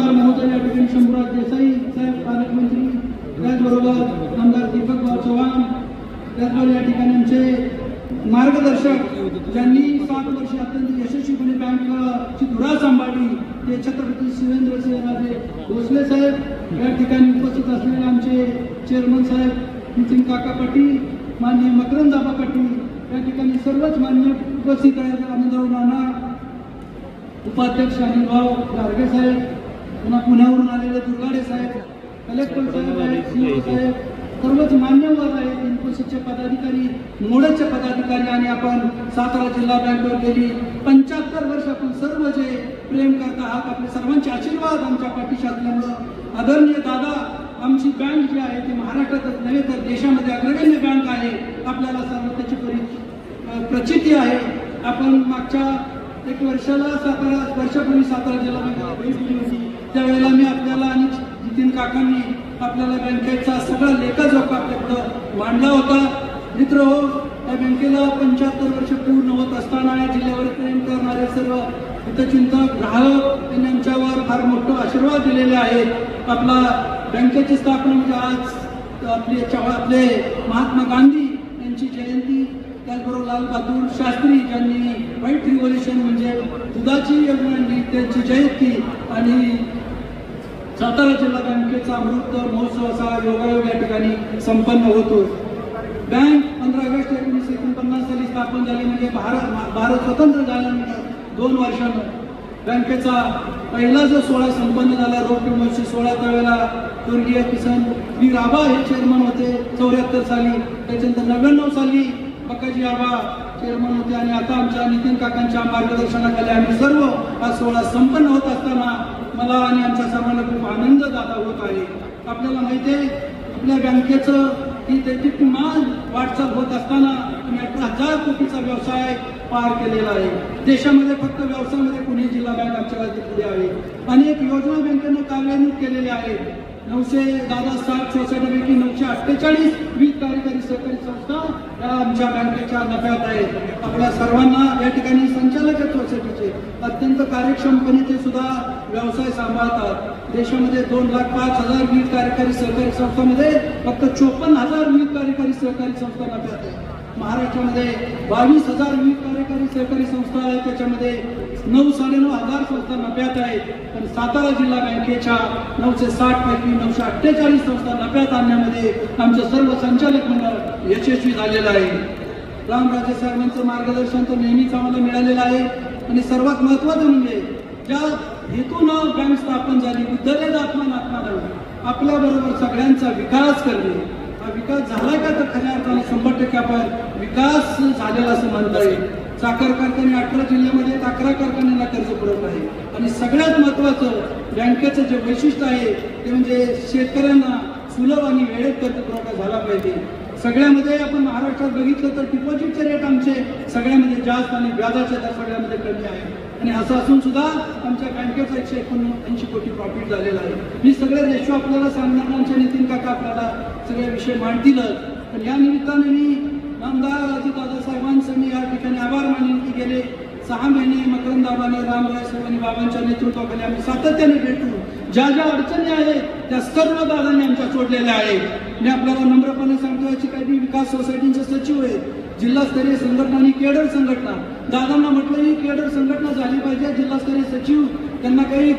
महोदय या ठिकाणी शंभूराज देसाई साहेब पालकमंत्री, त्याचबरोबर आमदार दीपकभाऊ चव्हाण, त्याचबरोबर या ठिकाणी आमचे मार्गदर्शक ज्यांनी 7 वर्षे अत्यंत यशस्वीपणे बँकची धुरा सांभाळली ते छत्रपती शिवेंद्रसिंहराजे भोसले साहेब, या ठिकाणी उपस्थित असलेले आमचे चेअरमन साहेब नितीन काका पाटील, माननीय मकरंदाबा पाटील, या ठिकाणी सर्वच मान्य उपस्थित आहेत, आनंदराव नाना, उपाध्यक्ष अनिलभाऊ गारगे साहेब, पुन्हा पुण्यावरून आलेले दुर्गाडे साहेब, कलेक्टर साहेब आहेत, सीओ साहेब, सर्वच मान्यवर आहेत, इन्फोसिसचे पदाधिकारी, मोडचे पदाधिकारी, आणि आपण सातारा जिल्हा बँकेवर गेली 75 वर्ष आपण सर्व जे प्रेम करता आहात, आपले सर्वांचे आशीर्वाद आमच्या पाठीशी असल्यामुळं आदरणीय दादा, आमची बँक जी आहे ती महाराष्ट्रातच नव्हे तर देशामध्ये अग्रगण्य बँक आहे, आपल्याला सर्व त्याची प्रचिती आहे. आपण मागच्या 1 वर्षापूर्वी सातारा जिल्हा बँकेला भेट दिली होती, त्यावेळेला मी आपल्याला आणि नितीन काकांनी आपल्याला बँकेचा सगळा लेखाजोखा आपल्याकडं मांडला होता. मित्र हो, त्या बँकेला 75 वर्ष पूर्ण होत असताना या जिल्ह्यावर प्रेम करणारे सर्व हितचिंतक ग्राहक त्यांनी आमच्यावर फार मोठं आशीर्वाद दिलेले आहेत. आपला बँकेची स्थापना म्हणजे आज आपले महात्मा गांधी यांची जयंती, त्याचबरोबर लाल बहादूर शास्त्री ज्यांनी व्हाईट रिव्होल्युशन म्हणजे दुधाची योजना त्यांची जयंती, आणि सातारा जिल्हा बँकेचा अमृत महोत्सव असा योगायोग या ठिकाणी संपन्न होतो. बँक 15 ऑगस्ट 1949 साली स्थापन झाली, म्हणजे भारत स्वतंत्र झाल्यानंतर 2 वर्षांनी बँकेचा पहिला जो सोहळा संपन्न झाला रोख महोत्सव सोहळा, त्यावेळेला स्वर्गीय किसन बी आबा हे चेअरमन होते 74 साली, त्याच्यानंतर 99 साली बकाजी आबा चेअरमन होते, आणि आता आमच्या नितीन काकांच्या मार्गदर्शनाखाली आम्ही सर्व हा सोहळा संपन्न होत असताना मला आणि आमच्या सर्वांना खूप आनंद जाता होत आहे. आपल्याला माहिती आहे आपल्या बँकेचं ही दैदिप्यमान वाटचाल होत असताना 18,000 कोटीचा व्यवसाय पार केलेला आहे. देशामध्ये फक्त व्यवसायामध्ये पुणे जिल्हा बँक आमच्या राज्यात पुढे आहे. अनेक योजना बँकेनं कार्यान्वित केलेल्या आहेत. 960 सोसायटीपैकी 948 वीज कार्यकारी सहकारी संस्था या आमच्या बँकेच्या नफ्यात आहेत. आपल्या सर्वांना या ठिकाणी संचालक सोसायटीचे अत्यंत कार्यक्षमपणे ते सुद्धा व्यवसाय सांभाळतात. देशामध्ये 2,05,000 वीज कार्यकारी सहकारी संस्थांमध्ये फक्त 54,000 वीज कार्यकारी सहकारी संस्था नफ्यात आहेत. महाराष्ट्रामध्ये 22,000 वीज कार्यकारी सहकारी संस्था आहेत, त्याच्यामध्ये 9,950 संस्था नफ्यात आहेत. पण सातारा जिल्हा बँकेच्या 960 पैकी 948 संस्था नफ्यात आणण्यामध्ये आमचं सर्व संचालक मंडळ यशस्वी झालेलं आहे. रामराजे साहेबांचं मार्गदर्शन तर नेहमीच आम्हाला मिळालेलं आहे, आणि सर्वात महत्वाचं म्हणजे ज्या हेतूनं बँक स्थापन झाली, बुद्धले आत्मा आपल्या बरोबर सगळ्यांचा विकास करणे. हा विकास झालाय का तर खऱ्या अर्थाने 100% आपण विकास झालेला असं म्हणता येईल. साखर कारखाने 18 जिल्ह्यामध्ये 11 कारखान्यांना कर्ज पुरवठा आहे, आणि सगळ्यात महत्वाचं बँकेचं जे वैशिष्ट्य आहे ते म्हणजे शेतकऱ्यांना सुलभ आणि वेळेत कर्ज पुरवठा झाला पाहिजे. सगळ्यामध्ये आपण महाराष्ट्रात बघितलं तर डिपॉझिटचे रेट आमचे सगळ्यामध्ये जास्त आणि व्याजाचे दर सगळ्यामध्ये कमी आहे, आणि असं असून सुद्धा आमच्या बँकेचा 189 कोटी प्रॉफिट झालेला आहे. मी सगळे रेशो आपल्याला सांगणार, आमचे नितीन काका आपल्याला सगळे विषय मांडतीलच. पण या निमित्ताने मी आमदार दादा साहेबांचं मी या ठिकाणी आभार मानेन की गेले 6 महिने मकरंदाबाने रामराय साहेब आणि बाबांच्या नेतृत्वाखाली आम्ही सातत्याने भेटून ज्या ज्या अडचणी आहेत त्या सर्व दादांनी आमच्या सोडलेल्या आहेत. मी आपल्याला नम्रपणे सांगतो, याची काही विकास सोसायटीचे सचिव आहेत, जिल्हास्तरीय संघटना आणि केडर संघटना. दादांना म्हटलं ही केडर संघटना झाली पाहिजे. जिल्हास्तरीय सचिव त्यांना काही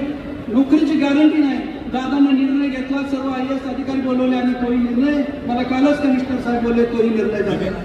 नोकरीची गॅरंटी नाही. दादांना निर्णय घेतला, सर्व IAS अधिकारी बोलवले, आणि तोही निर्णय मला कालच कमिशनर साहेब बोलले, तोही निर्णय झाला.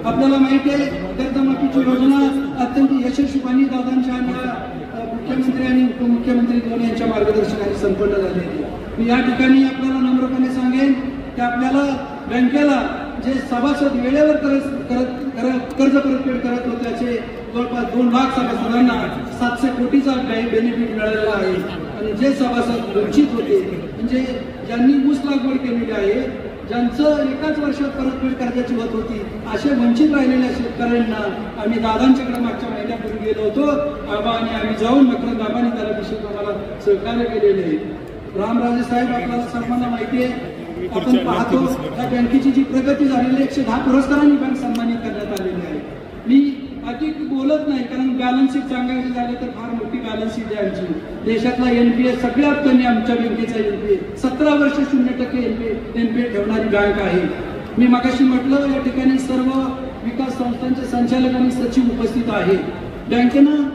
आपल्याला माहिती आहे कर्जमाफीची योजना अत्यंत यशस्वीपणे दादांच्या मुख्यमंत्री आणि उपमुख्यमंत्री दोन्ही यांच्या मार्गदर्शनाने संपन्न झालेली. मी या ठिकाणी आपल्याला नम्रपणे सांगेन की आपल्याला बँकेला जे सभासद वेळेवर कर्ज परतफेड करत होते त्याचे जवळपास 2 लाख सभासदांना 700 कोटीचा बेनिफिट मिळालेला आहे. आणि जे सभासद वंचित होते म्हणजे ज्यांनी ऊस लागवड केलेली आहे, ज्यांचं एकाच वर्षात परतफेड कर्जाची होत होती, असे वंचित राहिलेल्या शेतकऱ्यांना आम्ही दादांच्याकडे मागच्या महिन्यापूर्वी गेलो होतो. आबा आणि आम्ही जाऊन मकरंद आबांनी त्याला विशेष आम्हाला सहकार्य केलेले आहे. रामराजे साहेब आपल्याला सर्वांना माहिती आहे, आपण पाहतो त्या बँकेची जी प्रगती झालेली 110 पुरस्कारांनी बँक सन्मानित करण्यात आलेली आहे. मी अधिक बोलत नाही, कारण बॅलन्स शीट सांगायचं झालं तर फार मोठी बॅलन्स शीट आहे आमची. देशातला एनपीए सगळ्यात कमी आमच्या बँकेचा एनपीए 17 वर्ष 0% एनपीए ठेवणारी बँक आहे. मी मगाशी म्हटलं या ठिकाणी सर्व विकास संस्थांचे संचालक आणि सचिव उपस्थित आहे. बँकेनं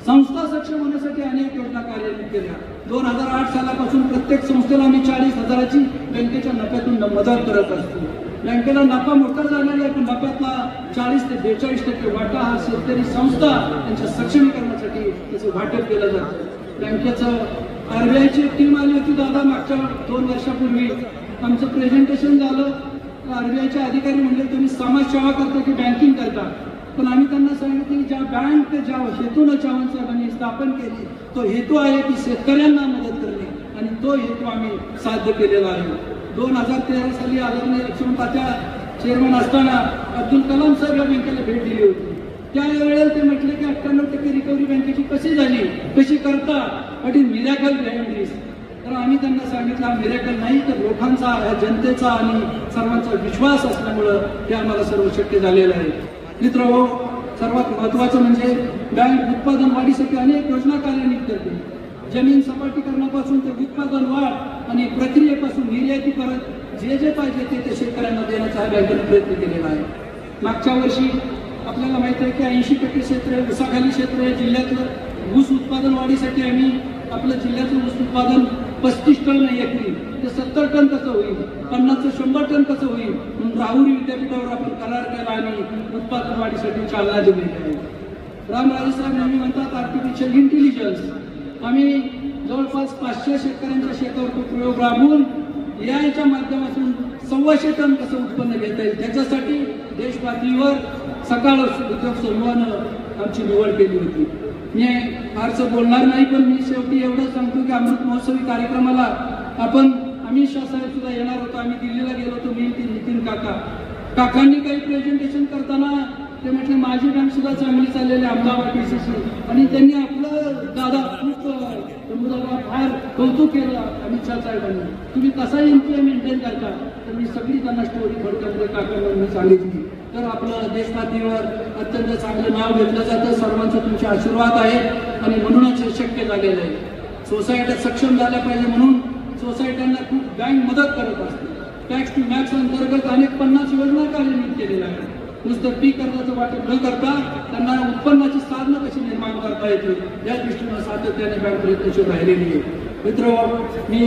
संस्था सक्षम होण्यासाठी अनेक योजना कार्यान्वित केल्या. 2008 सालापासून प्रत्येक संस्थेला आम्ही 40,000ची बँकेच्या नफ्यातून मदत करत असतो. बँकेला नफा मोठा झालेला आहे, पण नफ्यातला 40 ते 42% वाटा हा शेतकरी संस्था त्यांच्या सक्षमीकरणासाठी त्याचं वाटप केलं जातं. बँकेचं आरबीआयची टीम आली होती दादा मागच्या 2 वर्षापूर्वी. आमचं प्रेझेंटेशन झालं. आरबीआयचे अधिकारी म्हणले तुम्ही समाजसेवा करता की बँकिंग करता, पण आम्ही त्यांना सांगितलं की ज्या बँक ज्या हेतून चव्हाण साहेबांनी स्थापन केली तो हेतू आहे की शेतकऱ्यांना मदत करणे, आणि तो हेतू आम्ही साध्य केलेला आहे. 2013 साली आदरणीय लक्ष्मण तात्या चेअरमन असताना अब्दुल कलाम साहेब या बँकेला भेट दिली होती. त्यावेळेला ते म्हटले की 98% रिकव्हरी बँकेची कशी झाली, कशी करता, बट इज मिरॅकल बिहाइंड दिस. तर आम्ही त्यांना सांगितलं हा मिरॅकल नाही, तर लोकांचा जनतेचा आणि सर्वांचा विश्वास असल्यामुळं हे आम्हाला सर्व शक्य झालेलं आहे. मित्रहो, सर्वात महत्त्वाचं म्हणजे बँक उत्पादन वाढीसाठी अनेक योजना कार्यान्वित करते. जमीन सपाटीकरणापासून ते उत्पादन वाढ आणि प्रक्रियेपासून निर्यातीपर्यंत जे जे पाहिजे ते शेतकऱ्यांना देण्याचा बँकेने प्रयत्न केलेला आहे. मागच्या वर्षी आपल्याला माहिती आहे की 80% क्षेत्र ऊसाखाली क्षेत्र आहे जिल्ह्यातलं. ऊस उत्पादन वाढीसाठी आम्ही आपलं जिल्ह्यातलं ऊस उत्पादन 35 टन एकरी ते 70 टन कसं होईल, 50 ते 100 टन कसं होईल, म्हणून राहुरी विद्यापीठावर आपण करार केला आणि उत्पादन वाढीसाठी चालना दिलेली आहे. रामराजे साहेब नेहमी म्हणतात आर्टिफिशियल इंटेलिजन्स. आम्ही जवळपास 500 शेतकऱ्यांच्या शेतावर तो प्रयोग राबवून याच्या माध्यमातून 125 टन कसं उत्पन्न घेता येईल त्याच्यासाठी देश पातळीवर सकाळ उद्योग समूहानं आमची निवड केली होती. मी फारसं बोलणार नाही, पण मी शेवटी एवढंच सांगतो की अमृत महोत्सवी कार्यक्रमाला अमित शाह साहेब सुद्धा येणार होतो. आम्ही दिल्लीला गेलो होतो, मी नितीन काकांनी काही प्रेझेंटेशन करताना ते म्हटले माझी बँक सुद्धा चांगली चाललेली अहमदाबाद PCC, आणि त्यांनी आपलं दादा खूप समुदायाला फार कौतुक केलं अमित शाह साहेबांनी. तुम्ही कसा एनपीए मेंटेन करता, तर मी सगळी त्यांना स्टोरी थोडक्यामध्ये काकांना मी सांगितली. तर आपलं देश पातळीवर अत्यंत चांगलं नाव घेतलं जातं. सर्वांचा तुमचे आशीर्वाद आहे आणि म्हणूनच हे शक्य झालेलं आहे. सोसायट्या सक्षम झाल्या पाहिजे म्हणून सोसायट्यांना खूप बँक मदत करत असते. टॅक्स टू मॅक्स अंतर्गत अनेक 50 योजना कार्यान्वित केलेल्या आहेत. नुसतं पीक कर्जाचं वाटप न करता त्यांना उत्पन्नाची साधनं कशी निर्माण करता येतील या दृष्टीनं सातत्याने बँक प्रयत्नशील राहिलेली आहे. मित्र, मी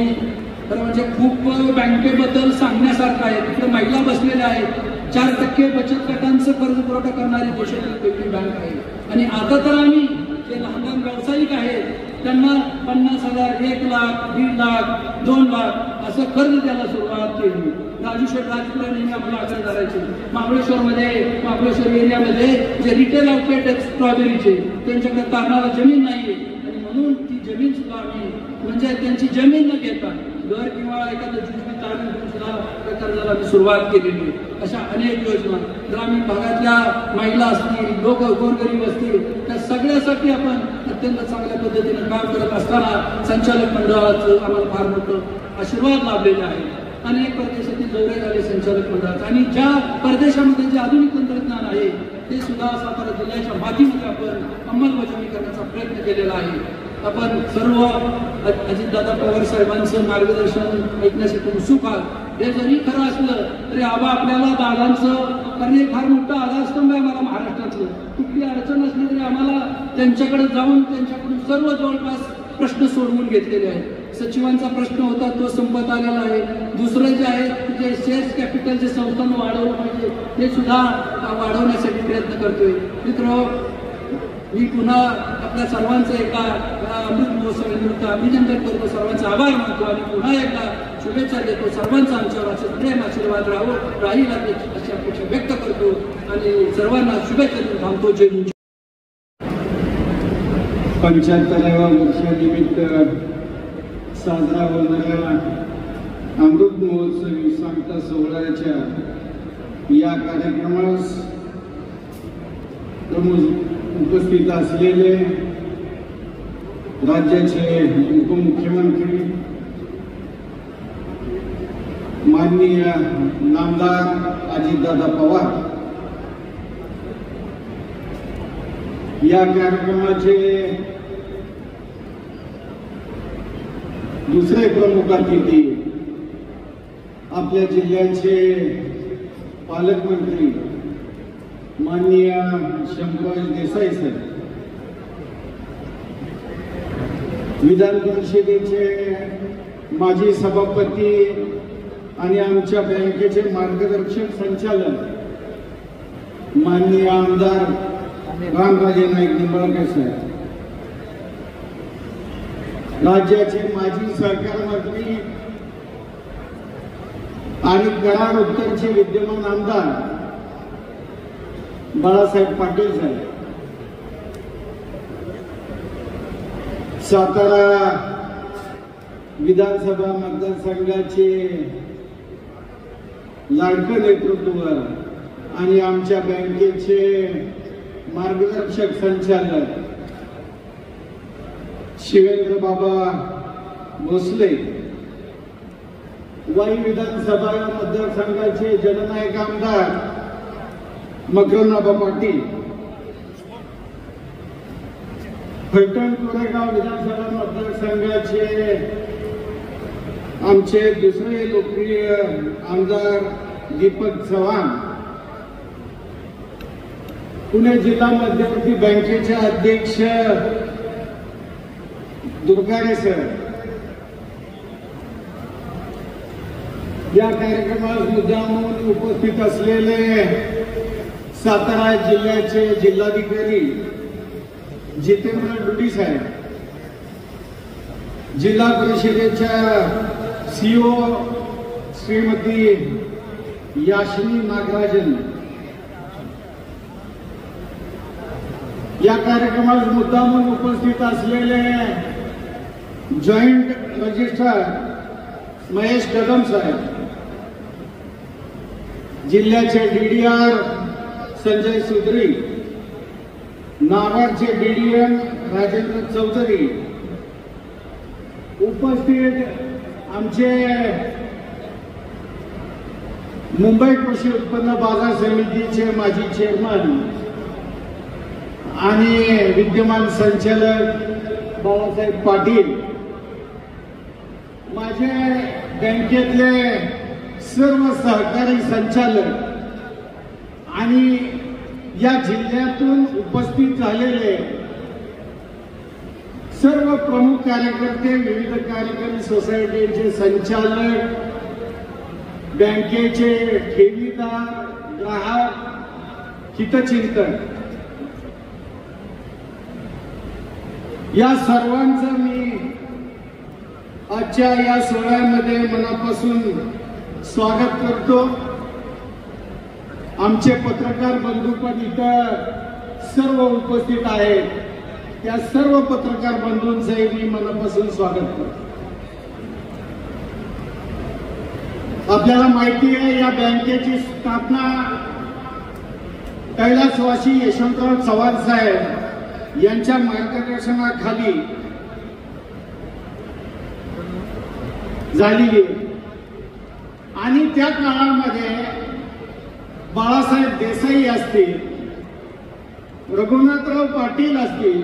खरं म्हणजे खूप बँकेबद्दल सांगण्यासारखं आहे. तिथे महिला बसलेल्या आहेत. 4% बचत गटांचं कर्ज पुरवठा करणारी देशातील पहिली बँक आहे. आणि आता तर आम्ही जे लहान व्यावसायिक आहेत त्यांना 50,000, 1 लाख, 1.5 लाख, 2 लाख असं कर्ज द्यायला सुरुवात केली. राजू शेठ राजपुरा नेहमी आम्हाला आग्रह करायचे. महाबळेश्वर एरियामध्ये जे रिटेल आउटलेट आहेत स्ट्रॉबेरीचे, त्यांच्याकडे कारणाला जमीन नाहीये, आणि म्हणून ती जमीन सुद्धा आम्ही म्हणजे त्यांची जमीन न घेता घर किंवा एखादं जुजबी तारण घेऊन सुद्धा त्या कर्जाला आम्ही सुरुवात केलेली आहे. अशा अनेक योजना ग्रामीण भागातल्या महिला असतील, लोक गोरगरीब असतील, त्या सगळ्यासाठी आपण अत्यंत चांगल्या पद्धतीने काम करत असताना संचालक मंडळाचं आम्हाला फार मोठं आशीर्वाद लाभलेले आहे. अनेक परदेशातील दौरे झाले संचालक मंडळाचे, आणि ज्या परदेशामध्ये जे आधुनिक तंत्रज्ञान आहे ते सुद्धा सातारा जिल्ह्याच्या मातीमध्ये आपण अंमलबजावणी करण्याचा प्रयत्न केलेला आहे. आपण सर्व अजितदादा पवार साहेबांचं मार्गदर्शन ऐकण्यासाठी उत्सुक आहात. हे जरी खरं असलं तरी आबा आपल्याला दादांचं करणे फार मोठं आधारस्तंभ आहे आम्हाला महाराष्ट्रातलं. कुठली अडचण असली तरी आम्हाला त्यांच्याकडे जाऊन त्यांच्याकडून सर्व जवळपास प्रश्न सोडवून घेतलेले आहेत. सचिवांचा प्रश्न होता तो संपत आलेला आहे. दुसरं जे आहे जे शेअर्स कॅपिटल जे संस्थांना वाढवलं पाहिजे ते सुद्धा वाढवण्यासाठी प्रयत्न करतोय. मित्र, मी पुन्हा आपल्या सर्वांचं एका अमृत महोत्सवानिमित्त अभिनंदन करतो, सर्वांचा आभार मानतो आणि पुन्हा एकदा शुभेच्छा देतो. सर्वांचा आमच्यावर असं प्रेम आशीर्वाद राहील अशी अपेक्षा व्यक्त करतो आणि सर्वांना शुभेच्छा देऊन थांबतो. जय हिंद. 75व्या वर्षानिमित्त साजरा होणाऱ्या अमृत महोत्सवी सांगता सोहळ्याच्या या कार्यक्रमास उपस्थित असलेले राज्याचे उपमुख्यमंत्री माननीय नामदार अजितदादा पवार, या कार्यक्रमाचे दुसरे प्रमुख अतिथी आपल्या जिल्ह्याचे पालकमंत्री माननीय शंभूराज देसाई सर, विधान परिषदेचे माजी सभापती आणि आमच्या बँकेचे मार्गदर्शक संचालक माननीय आमदार रामराजे नाईक निंबाळकर साहेब, राज्याचे माजी सहकार मंत्री आणि कराड उत्तरचे विद्यमान आमदार बाळासाहेब पाटील साहेब, सातारा विधानसभा मतदारसंघाचे लाडकं नेतृत्व आणि आमच्या बँकेचे मार्गदर्शक संचालक शिवेंद्र बाबा भोसले, वाई विधानसभा मतदारसंघाचे जननायक आमदार मकरंदबाबा पाटील, फलटण कोरेगाव विधानसभा मतदारसंघाचे आमचे दुसरे लोकप्रिय आमदार दीपक चव्हाण, पुणे जिल्हा मध्यवर्ती बँकेचे अध्यक्ष दुर्गाडे सर, या कार्यक्रमास मुद्दामून उपस्थित असलेले सातारा जिल्ह्याचे जिल्हाधिकारी जितेंद्र डुडी साहेब, जिल्हा परिषदेच्या सीओ श्रीमती याशिनी नागराजन, या कार्यक्रमास मुद्दामून उपस्थित असलेले जॉइंट रजिस्ट्रार महेश कदम साहेब, जिल्ह्याचे डीडीआर संजय सुद्री, नाबार्डचे डीडीएम राजेंद्र चौधरी, उपस्थित आमचे मुंबई कृषी उत्पन्न बाजार समितीचे माजी चेअरमन आणि विद्यमान संचालक बाळासाहेब पाटील, माझे बँकेतले सर्व सहकारी संचालक आणि या जिल्ह्यातून उपस्थित झालेले सर्व प्रमुख कार्यकर्ते, विविध कार्यकारी सोसायटीचे संचालक, बँकेचे ठेवीदार, ग्राहक, हितचिंतक, या सर्वांचं मी आजच्या या सोहळ्यामध्ये मनापासून स्वागत करतो. आमचे पत्रकार बंधू पण इथं सर्व उपस्थित आहेत, त्या सर्व पत्रकार बंधूंचंही मी मनापासून स्वागत करतो. आपल्याला माहिती आहे, या बँकेची स्थापना कैलासवासी यशवंतराव चव्हाण साहेब यांच्या मार्गदर्शनाखाली झालेली आणि त्या काळामध्ये बाळासाहेब देसाई असतील, रघुनाथराव पाटील असतील,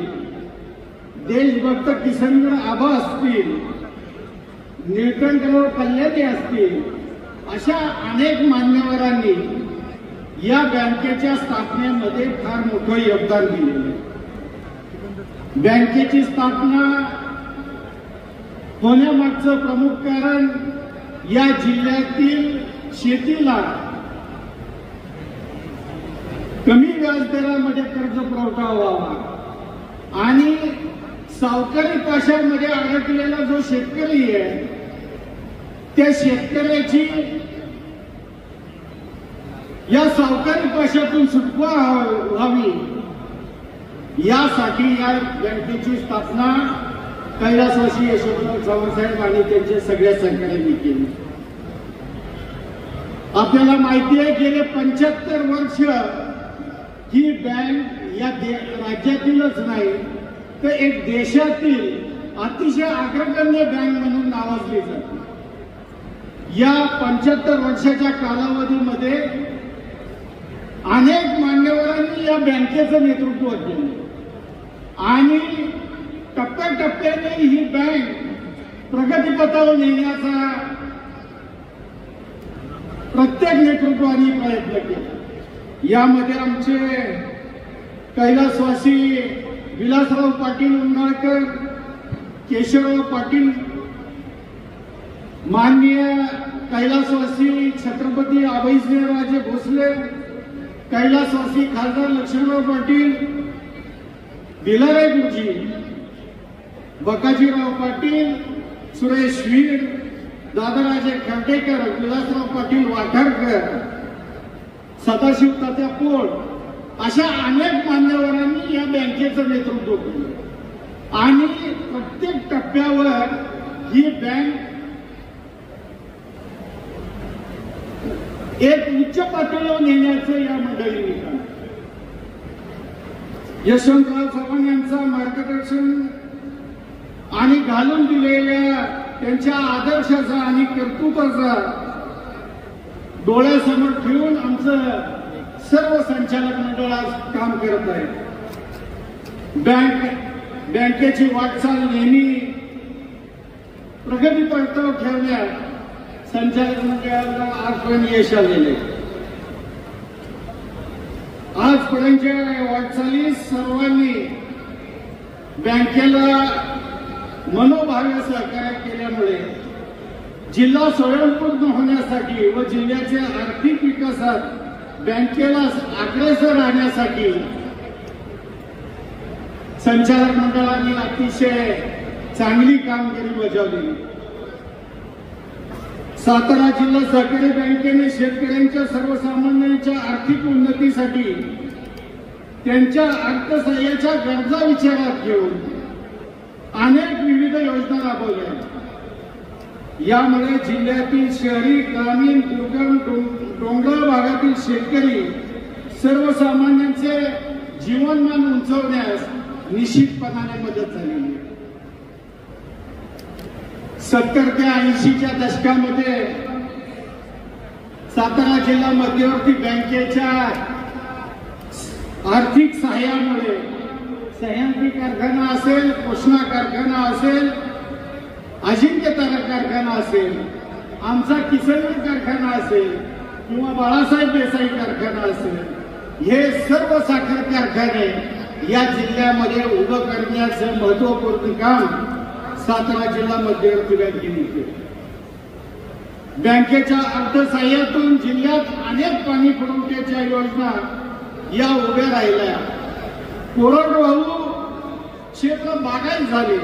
देशभक्त किसनगड आबा असतील, निळकंठराव कल्याणी असतील, अशा अनेक मान्यवरांनी या बँकेच्या स्थापनेमध्ये फार मोठं योगदान दिलेलं. बँकेची स्थापना होण्यामागचं प्रमुख कारण या जिल्ह्यातील शेतीला कमी व्याजदरामध्ये कर्ज पुरवठा व्हावा आणि सावकारी पाशामध्ये अडकलेला जो शेतकरी आहे त्या शेतकऱ्याची या सावकारी पाशातून सुटका व्हावी, यासाठी या बँकेची स्थापना कैलासवासी यशवंतराव चव्हाण साहेब आणि त्यांच्या सगळ्या सहकार्यांनी केली. आपल्याला माहिती आहे, गेले 75 वर्ष ही बँक या राज्यातीलच नाही तर एक देशातील अतिशय अग्रगण्य बँक म्हणून नावाजली जाते. या 75 वर्षाच्या कालावधीमध्ये अनेक मान्यवरांनी या बँकेचं नेतृत्व केलं. आणि टप्प्याटप्प्याने ही बँक प्रगतीपथावर नेण्याचा प्रत्येक नेतृत्वाने प्रयत्न केला। यामध्ये आमचे कैलासवासी विलासराव पाटील उंडाळकर, केशवराव पाटील, माननीय कैलासवासी छत्रपती अभयसिंहराजे भोसले, कैलासवासी खासदार लक्ष्मणराव पाटील, दिलारे गुरुजी, बकाजीराव पाटील, सुरेश वीर, दादाराजे खर्डेकर, विलासराव पाटील वाठारकर, सदाशिव तात्या पोळ अशा अनेक मान्यवरांनी या बँकेचं नेतृत्व केलं आणि प्रत्येक टप्प्यावर ही बँक एक उच्च पातळीवर नेण्याचं या मंडळींनी केलं। यशवंतराव चव्हाण यांचा मार्गदर्शन आणि घालून दिलेल्या त्यांच्या आदर्शाचा आणि कर्तृत्वाचा डोळ्यासमोर ठेवून आमचं सर्व संचालक मंडळ आज काम करत आहे। बँकेची वाटचाल नेहमी प्रगतीपथावर ठेवण्यात संचालक मंडळाला आजपर्यंत यश आलेले। आजपर्यंतच्या वाटचालीत सर्वांनी बँकेला मनोभावे सहकार्य केल्यामुळे जिल्हा स्वयंपूर्ण होण्यासाठी व जिल्ह्याच्या आर्थिक विकासात बँकेला अग्रेसर राहण्यासाठी संचालक मंडळाने अतिशय चांगली कामगिरी बजावली। सातारा जिल्हा सहकारी बँकेने शेतकऱ्यांच्या सर्वसामान्यांच्या आर्थिक उन्नतीसाठी त्यांच्या अर्थसहाय्याच्या गरजा विचारात घेऊन अनेक विविध योजना राबवल्या। यामुळे जिल्ह्यातील शहरी, ग्रामीण, दुर्गम, डोंगराळ भागातील शेतकरी सर्वसामान्यांचे जीवनमान उंचावण्यास निश्चितपणाने मदत झाली। 70 ते 80च्या दशकामध्ये सातारा जिल्हा मध्यवर्ती बँकेच्या आर्थिक सहाय्यामुळे सह्याद्री कारखाना असेल, कृष्णा कारखाना असेल, अजिंक्य तारा कारखाना असेल, आमचा किसनवीर कारखाना असेल किंवा बाळासाहेब देसाई कारखाना असेल, हे सर्व साखर कारखाने या जिल्ह्यामध्ये उभं करण्याचं महत्वपूर्ण काम सातारा जिल्हा मध्यवर्ती बँकेने केले। बँकेच्या अर्थसहाय्यातून जिल्ह्यात अनेक पाणी पुरवठ्याच्या योजना या उभ्या राहिल्या। कोरडवाहू क्षेत्र बागायत झाले।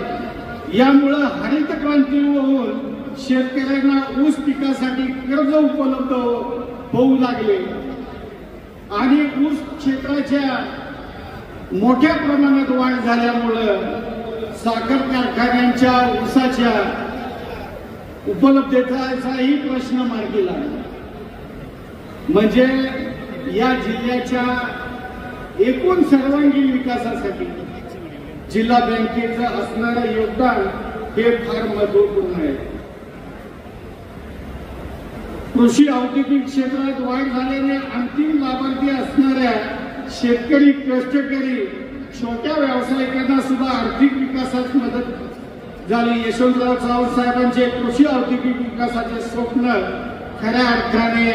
यामुळे हरित क्रांती होऊन शेतकऱ्यांना ऊस पिकासाठी कर्ज उपलब्ध होऊ लागले आणि ऊस क्षेत्राच्या मोठ्या प्रमाणात वाढ झाल्यामुळे साखर कारखान्यांच्या ऊसाच्या उपलब्धतेचाही प्रश्न मार्गी लागला। म्हणजे या जिल्ह्याच्या एकूण सर्वांगीण विकासासाठी जिल्हा बँकेचं असणारं योगदान हे फार महत्वपूर्ण आहे। कृषी औद्योगिक क्षेत्रात वाढ झाल्याने अंतिम लाभार्थी असणाऱ्या शेतकरी, कष्टकरी, छोट्या व्यावसायिकांना सुद्धा आर्थिक विकासात मदत झाली। यशवंतराव चव्हाण साहेबांचे कृषी औद्योगिक विकासाचे स्वप्न खऱ्या अर्थाने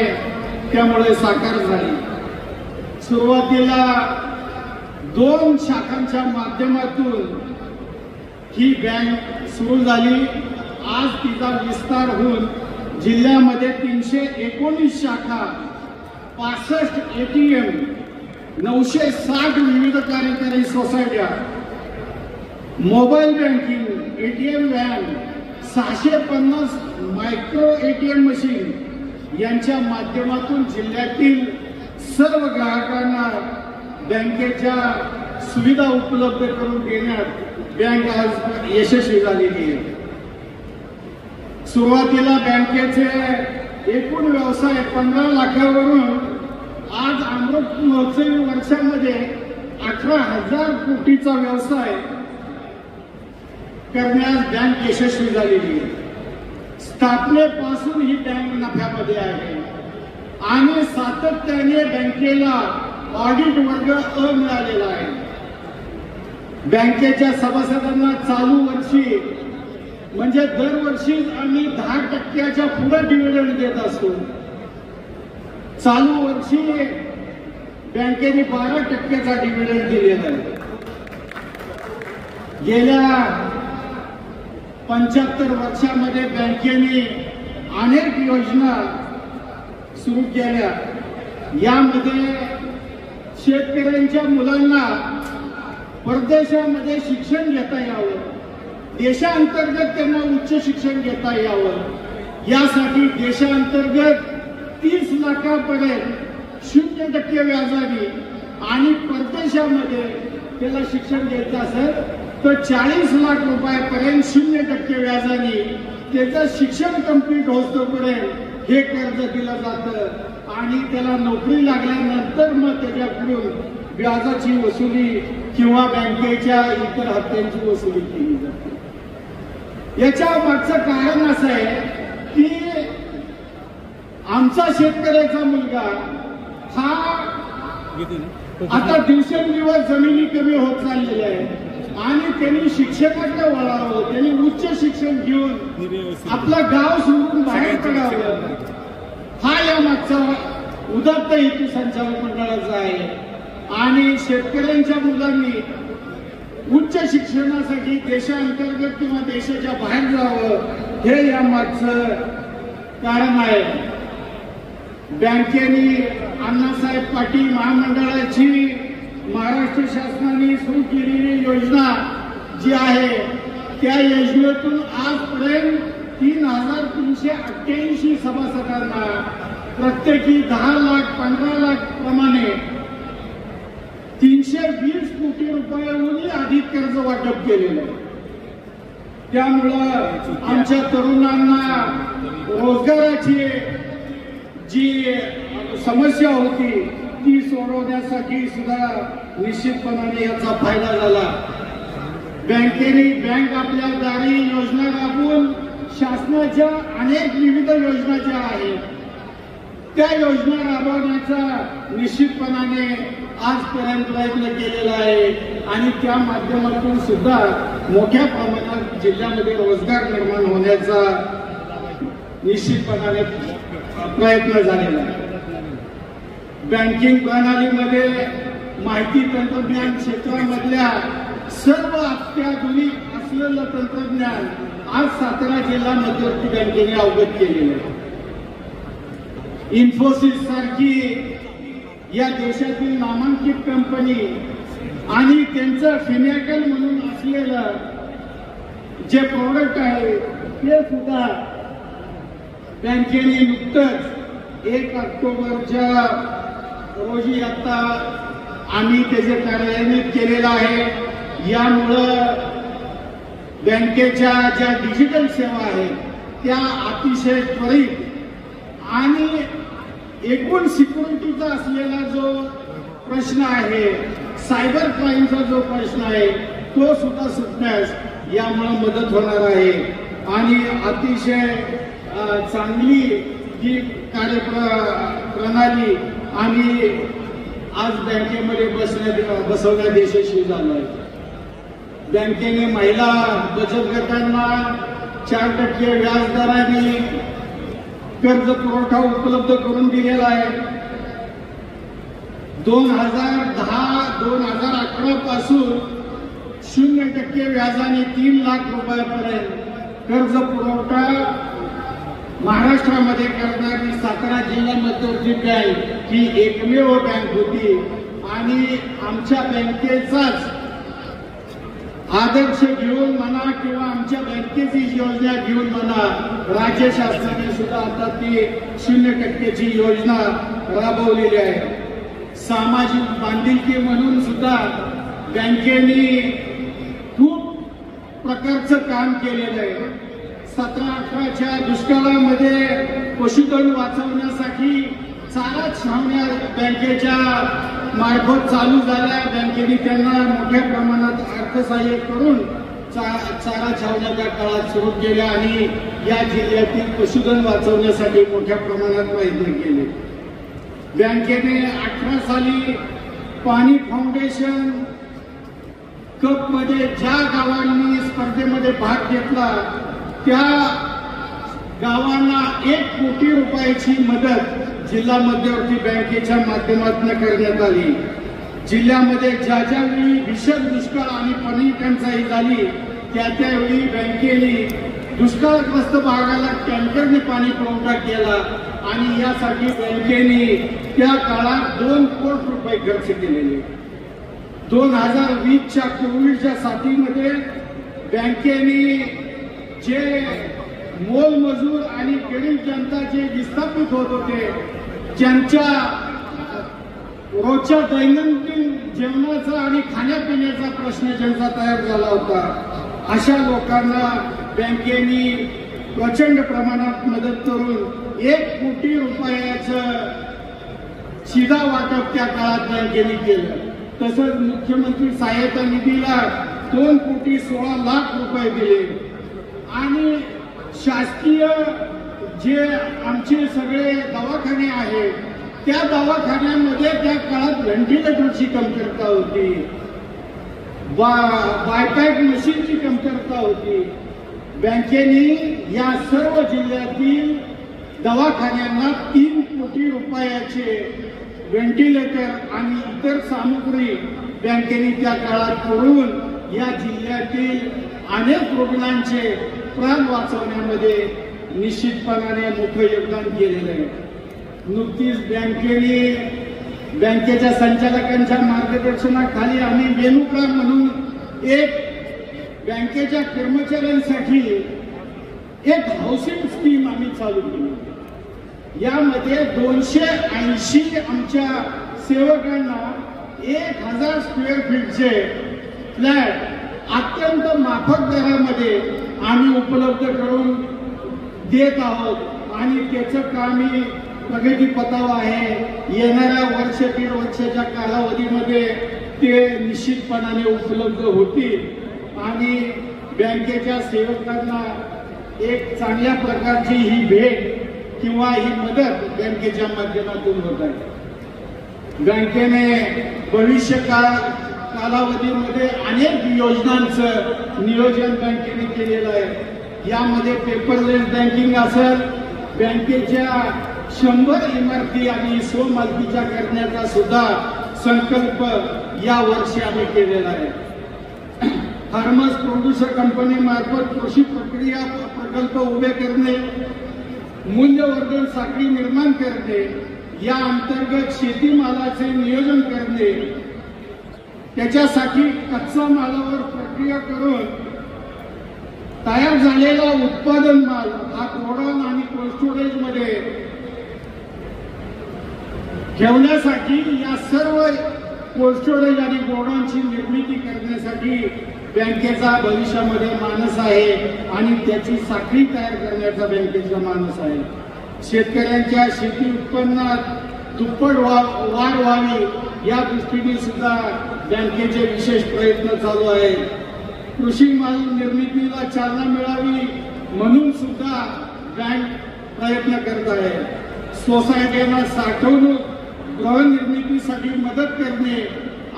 त्यामुळे साकार झाले। सुरुवातीला 2 शाखांच्या माध्यमातून ही बँक सुरू झाली। आज तिचा विस्तार होऊन जिल्ह्यामध्ये 319 शाखा, 65 ATM, 960 विविध कार्यकारी सोसायट्या, mobile banking, ATM van, 650 micro ATM machine यांच्या माध्यमातून जिल्ह्यातील सर्व ग्राहकांना बँकेच्या सुविधा उपलब्ध करून देण्यात बँक आज यशस्वी झालेली आहे। सुरुवातीला बँकेचे एकूण व्यवसाय 15 लाखावरून आज अमृत महोत्सवी वर्षामध्ये 18,000 कोटीचा व्यवसाय करण्यास बँक यशस्वी झालेली आहे। स्थापनेपासून ही बँक नफ्यामध्ये आहे आणि सातत्याने बँकेला ऑडिट वर्ग अ मिळालेला आहे। बँकेच्या सभासदांना चालू वर्षी म्हणजे दरवर्षी आम्ही 10% पुढे डिव्हिडंड देत असतो. चालू वर्षी बँकेने 12% डिव्हिडंड दिलेला आहे. गेल्या 75 वर्षामध्ये बँकेने अनेक योजना सुरू केल्या. यामध्ये शेतकऱ्यांच्या मुलांना परदेशामध्ये शिक्षण घेता यावं, देशांतर्गत त्यांना उच्च शिक्षण घेता यावं, यासाठी देशांतर्गत 30 लाखापर्यंत 0% व्याजाने आणि परदेशामध्ये त्याला शिक्षण घ्यायचं असेल तर 40 लाख रुपयापर्यंत 0% व्याजाने त्याचं शिक्षण कंप्लीट होतोपर्यंत हे कर्ज दिलं जातं आणि त्याला नोकरी लागल्यानंतर मग त्याच्याकडून व्याजाची वसुली किंवा बँकेच्या इतर हप्त्यांची वसुली केली जाते. याच्या मागचं कारण असं आहे की आमचा शेतकऱ्याचा मुलगा हा आता दिवसेंदिवस जमिनी कमी होत चाललेल्या आहे आणि त्यांनी शिक्षणाकडे वळावं, त्यांनी उच्च शिक्षण घेऊन आपलं गाव सोडून बाहेर पडावं, हा या मागचा उदात्त हेतू संचालक मंडळाचा आहे. आणि शेतकऱ्यांच्या मुलांनी उच्च शिक्षणासाठी देशांतर्गत किंवा देशाच्या बाहेर जावं हे या मागचं कारण आहे. बँकेने अण्णासाहेब पाटील महामंडळाची महाराष्ट्र शासनाने सुरू केलेली योजना जी आहे त्या योजनेतून आजपर्यंत 3,388 सभासदांना प्रत्येकी 10 लाख 15 लाख प्रमाणे 320 कोटी रुपयांहून अधिक कर्ज वाटप केलेलं आहे. त्यामुळं आमच्या तरुणांना रोजगाराची जी समस्या होती ती सोडवण्यासाठी सुद्धा निश्चितपणाने याचा फायदा झाला. बँक आपल्या दारी योजना राबवून शासनाच्या अनेक विविध योजना ज्या आहेत त्या योजना राबवण्याचा निश्चितपणाने आजपर्यंत प्रयत्न केलेला आहे आणि त्या माध्यमातून सुद्धा मोठ्या प्रमाणात जिल्ह्यामध्ये रोजगार निर्माण होण्याचा निश्चितपणाने प्रयत्न झालेला आहे. बँकिंग प्रणालीमध्ये माहिती तंत्रज्ञान क्षेत्रामधल्या सर्व अत्याधुनिक असलेलं तंत्रज्ञान आज सातारा जिल्हा मध्यवर्ती बँकेने अवगत केलेलं आहे. इन्फोसिस सारखी या देशातील नामांकित कंपनी आणि त्यांचं फिनॅकल म्हणून असलेलं जे प्रोडक्ट आहे ते सुद्धा बँकेने नुकतंच 1 ऑक्टोबरच्या रोजी आता आम्ही त्याचे कार्यान्वित केलेलं आहे. यामुळं बँकेच्या ज्या डिजिटल सेवा आहेत त्या अतिशय त्वरित आणि एकूण सिक्युरिटीचा असलेला जो प्रश्न आहे, सायबर क्राईमचा जो प्रश्न आहे तो सुद्धा सुटण्यास यामुळे मदत होणार आहे आणि अतिशय चांगली ही कार्यप्रणाली आम्ही आज बँकेमध्ये बसवण्यात यशस्वी झालो आहे. बँकेने महिला बचत गटांना 4% व्याजदराने कर्ज पुरवठा उपलब्ध करून दिलेला आहे. 2010-2011 पासून 0% व्याजाने 3 लाख रुपयापर्यंत कर्ज पुरवठा महाराष्ट्रामध्ये करणारी सातारा जिल्हा मध्यवर्ती बँक ही एकमेव बँक होती आणि आमच्या बँकेचाच आदर्श घेऊन म्हणा किंवा आमच्या बँकेची योजना घेऊन म्हणा राज्य शासनाने सुद्धा आता ती 0%ची योजना राबवलेली आहे. सामाजिक बांधिलकी म्हणून सुद्धा बँकेने खूप प्रकारचं काम केलेलं आहे. 17-18च्या दुष्काळामध्ये पशुधन वाचवण्यासाठी चारा छावण्या बँकेच्या मार्फत चालू झाल्या. बँकेने त्यांना मोठ्या प्रमाणात अर्थसहाय्य करून चारा छावण्या त्या काळात सुरू केल्या आणि या जिल्ह्यातील पशुधन वाचवण्यासाठी मोठ्या प्रमाणात प्रयत्न केले. बँकेने 18 साली पाणी फाउंडेशन कप मध्ये ज्या गावांनी स्पर्धेमध्ये भाग घेतला त्या गावांना 1 कोटी रुपयाची मदत जिल्हा मध्यवर्ती बँकेच्या माध्यमातून करण्यात आली. जिल्ह्यामध्ये ज्या वेळी भीषण दुष्काळ आणि पाणी टंचाई झाली त्यावेळी बँकेने दुष्काळग्रस्त भागाला टँकरने पाणी पुरवठा केला आणि यासाठी बँकेने त्या काळात 2 कोटी रुपये खर्च केलेले. 2020च्या कोविडच्या साथीमध्ये बँकेने जे मोलमजूर आणि गरीब जनता जे विस्थापित होत होते ज्यांच्या रोजच्या दैनंदिन जेवणाचा आणि खाण्यापिण्याचा प्रश्न ज्यांचा तयार झाला होता अशा लोकांना बँकेने प्रचंड प्रमाणात मदत करून 1 कोटी रुपयाचं शिधा वाटप त्या काळात बँकेने केलं. तसंच मुख्यमंत्री सहाय्यता निधीला 2 कोटी 16 लाख रुपये दिले आणि शासकीय जे आमचे सगळे दवाखाने आहेत त्या दवाखान्यांमध्ये त्या काळात व्हेंटिलेटरची कमतरता होती, बायपॅक मशीनची कमतरता होती. बँकेने या सर्व जिल्ह्यातील दवाखान्यांना 3 कोटी रुपयाचे व्हेंटिलेटर आणि इतर सामुग्री बँकेने त्या काळात पुरवून या जिल्ह्यातील अनेक रुग्णांचे प्राण वाचवण्यामध्ये निश्चितपणाने मोठं योगदान केलेलं आहे. नुकतीच बँकेच्या संचालकांच्या मार्गदर्शनाखाली आम्ही वेणुका म्हणून एक बँकेच्या कर्मचाऱ्यांसाठी एक हाऊसिंग स्कीम आम्ही चालू केली. यामध्ये 280 आमच्या सेवकांना 1000 स्क्वेअर फीटचे फ्लॅट अत्यंत माफक दरामध्ये आम्ही उपलब्ध करून देत आहोत आणि त्याचं कामही प्रगतीपथावर आहे. येणाऱ्या 1-1.5 वर्षाच्या कालावधीमध्ये ते निश्चितपणाने उपलब्ध होतील आणि बँकेच्या सेवकांना एक चांगल्या प्रकारची ही भेट किंवा ही मदत बँकेच्या माध्यमातून होत आहे. बँकेने भविष्य कालावधीमध्ये अनेक योजनांचं नियोजन बँकेने केलेलं आहे. यामध्ये पेपरलेस बँकिंग असेल, बँकेच्या 100 इमारती आणि स्वमालकीच्या करण्याचा सुद्धा संकल्प या वर्षी आम्ही केलेला आहे. फार्मर्स प्रोड्युसर कंपनी मार्फत कृषी प्रक्रिया प्रकल्प उभे करणे, मूल्यवर्धन साखळी निर्माण करणे, या अंतर्गत शेतीमालाचे नियोजन करणे, त्याच्यासाठी कच्चा मालावर प्रक्रिया करून तयार झालेला उत्पादन माल हा गोडाऊन आणि कोल्ड स्टोरेज मध्ये ठेवण्यासाठी या सर्व कोल्ड स्टोरेज आणि गोडाऊनची निर्मिती करण्यासाठी बँकेचा भविष्यामध्ये मानस आहे आणि त्याची साखळी तयार करण्याचा बँकेचा मानस आहे. शेतकऱ्यांच्या शेती उत्पन्नात दुप्पट वाढ व्हावी या दृष्टीने सुद्धा बँकेचे विशेष प्रयत्न चालू आहेत. कृषी माल निर्मितीला चालना मिळावी म्हणून सुद्धा बँक प्रयत्न करत आहे. सोसायट्यांना साठवणूक गृहनिर्मितीसाठी मदत करणे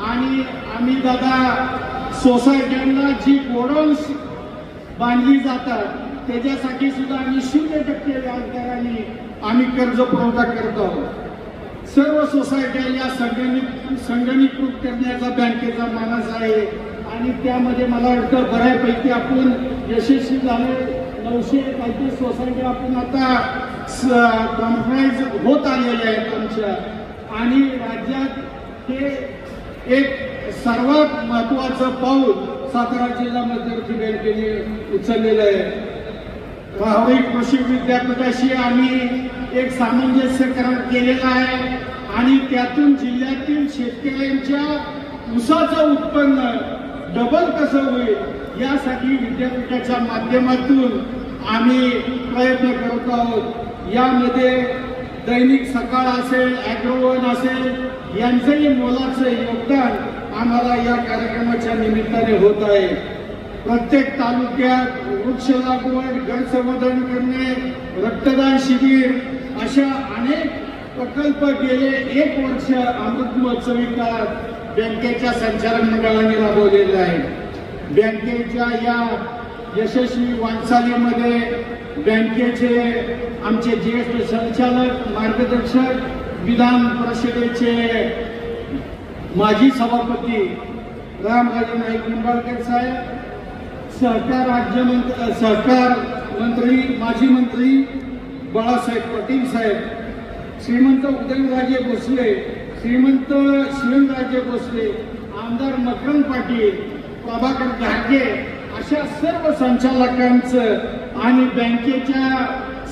आणि आम्ही दादा सोसायट्यांना जी गोडाऊन्स बांधली जातात त्याच्यासाठी सुद्धा आम्ही 0% व्याजदराने आम्ही कर्ज पुरवठा करत आहोत. सर्व सोसायट्या या संगणकीकृत करण्याचा बँकेचा मानस आहे आणि त्यामध्ये मला वाटतं बऱ्यापैकी आपण यशस्वी झाले. 935 सोसायट्या आपण आता कॉम्प्राइज होत आलेल्या आहेत आमच्या आणि राज्यात हे एक सर्वात महत्वाचं पाऊल सातारा जिल्हा मध्यवर्ती बँकेने उचललेलं आहे. राहुरी कृषी विद्यापीठाशी आम्ही एक सामंजस्य करार केलेला आहे आणि त्यातून जिल्ह्यातील शेतकऱ्यांच्या ऊसाचं उत्पन्न डबल कसं होईल यासाठी विद्यापीठाच्या माध्यमातून आम्ही प्रयत्न करत आहोत. यामध्ये दैनिक सकाळ असेल, ॲग्रोवन असेल यांचंही मोलाचं योगदान आम्हाला या कार्यक्रमाच्या निमित्ताने होत आहे. प्रत्येक तालुक्यात वृक्ष लागवड, गड संवर्धन करणे, रक्तदान शिबिर अशा अनेक प्रकल्प गेले 1 वर्ष अमृत महोत्सवी काळात बँकेच्या संचालक मंडळाने राबवलेलं आहे. बँकेच्या या यशस्वी वाटचालीमध्ये बँकेचे आमचे ज्येष्ठ संचालक मार्गदर्शक विधान परिषदेचे माजी सभापती रामराजे नाईक निंबाळकर साहेब, सहकार मंत्री माजी मंत्री बाळासाहेब पाटील साहेब, श्रीमंत उदयनराजे भोसले, श्रीमंत शिवराजे भोसले, आमदार मकरंद पाटील, प्रभाकर घाटगे अशा सर्व संचालकांचं आणि बँकेच्या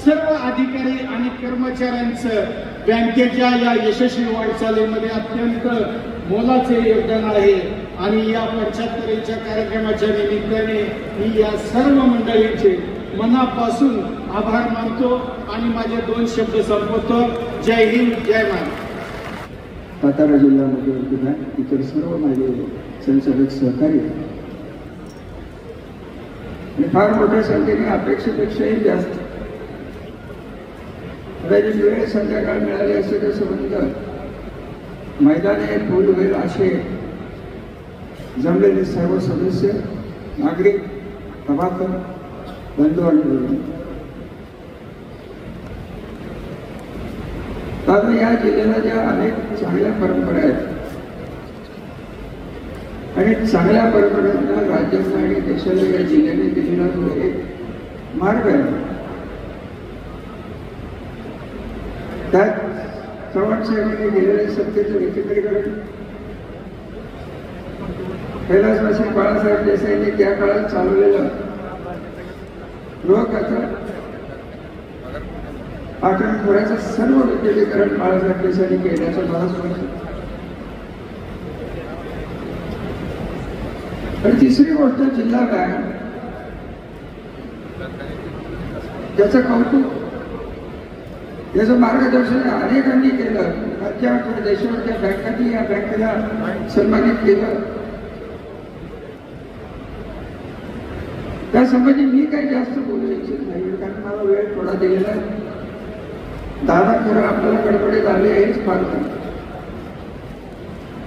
सर्व अधिकारी आणि कर्मचाऱ्यांचं बँकेच्या या यशस्वी वाटचालीमध्ये अत्यंत मोलाचे योगदान आहे. आणि या 75च्या कार्यक्रमाच्या निमित्ताने मी या सर्व मंडळींचे मनापासून आभार मानतो आणि माझे 2 शब्द संपवतो. जय हिंद, जय महाराष्ट्र. सातारा जिल्हा मध्यवर्ती बँक इतर सर्व माझे संचालक सहकारी आणि फार मोठ्या संख्येने अपेक्षेपेक्षाही जास्त कदाचित वेळ संध्याकाळ मिळाली असे तर संबंध मैदाने फुल होईल असे जमलेले सर्व सदस्य, नागरिक, प्रभाकर, बंधू आणि भगिनी. कारण या जिल्ह्याला ज्या अनेक चांगल्या परंपरा आहेत आणि चांगल्या परंपरांना राज्याला आणि देशाला या जिल्ह्याने दिलेला जो एक मार्ग आहे, त्यात चव्हाण साहेबांनी गेलेले सत्तेचं विकेंद्रीकरण, कैलासवासी बाळासाहेब देसाईंनी त्या काळात चालवलेलं गृहखातं, पाटणखोऱ्याचं सर्व विकेंद्रीकरण बाळासाहेब देसाईंनी केल्याचं मला समजतं. आणि तिसरी गोष्ट जिल्हा बँक, त्याचं कौतुक, याचं मार्गदर्शन अनेकांनी केलं. राज्याच्या देशावरच्या बँकांनी या बँकेला सन्मानित केलं. त्यासंबंधी मी काही जास्त बोलू इच्छित नाही, कारण मला वेळ थोडा दिलेला आहे. दादा खरं आपल्याला गडबडीत आले हेच फार झालं.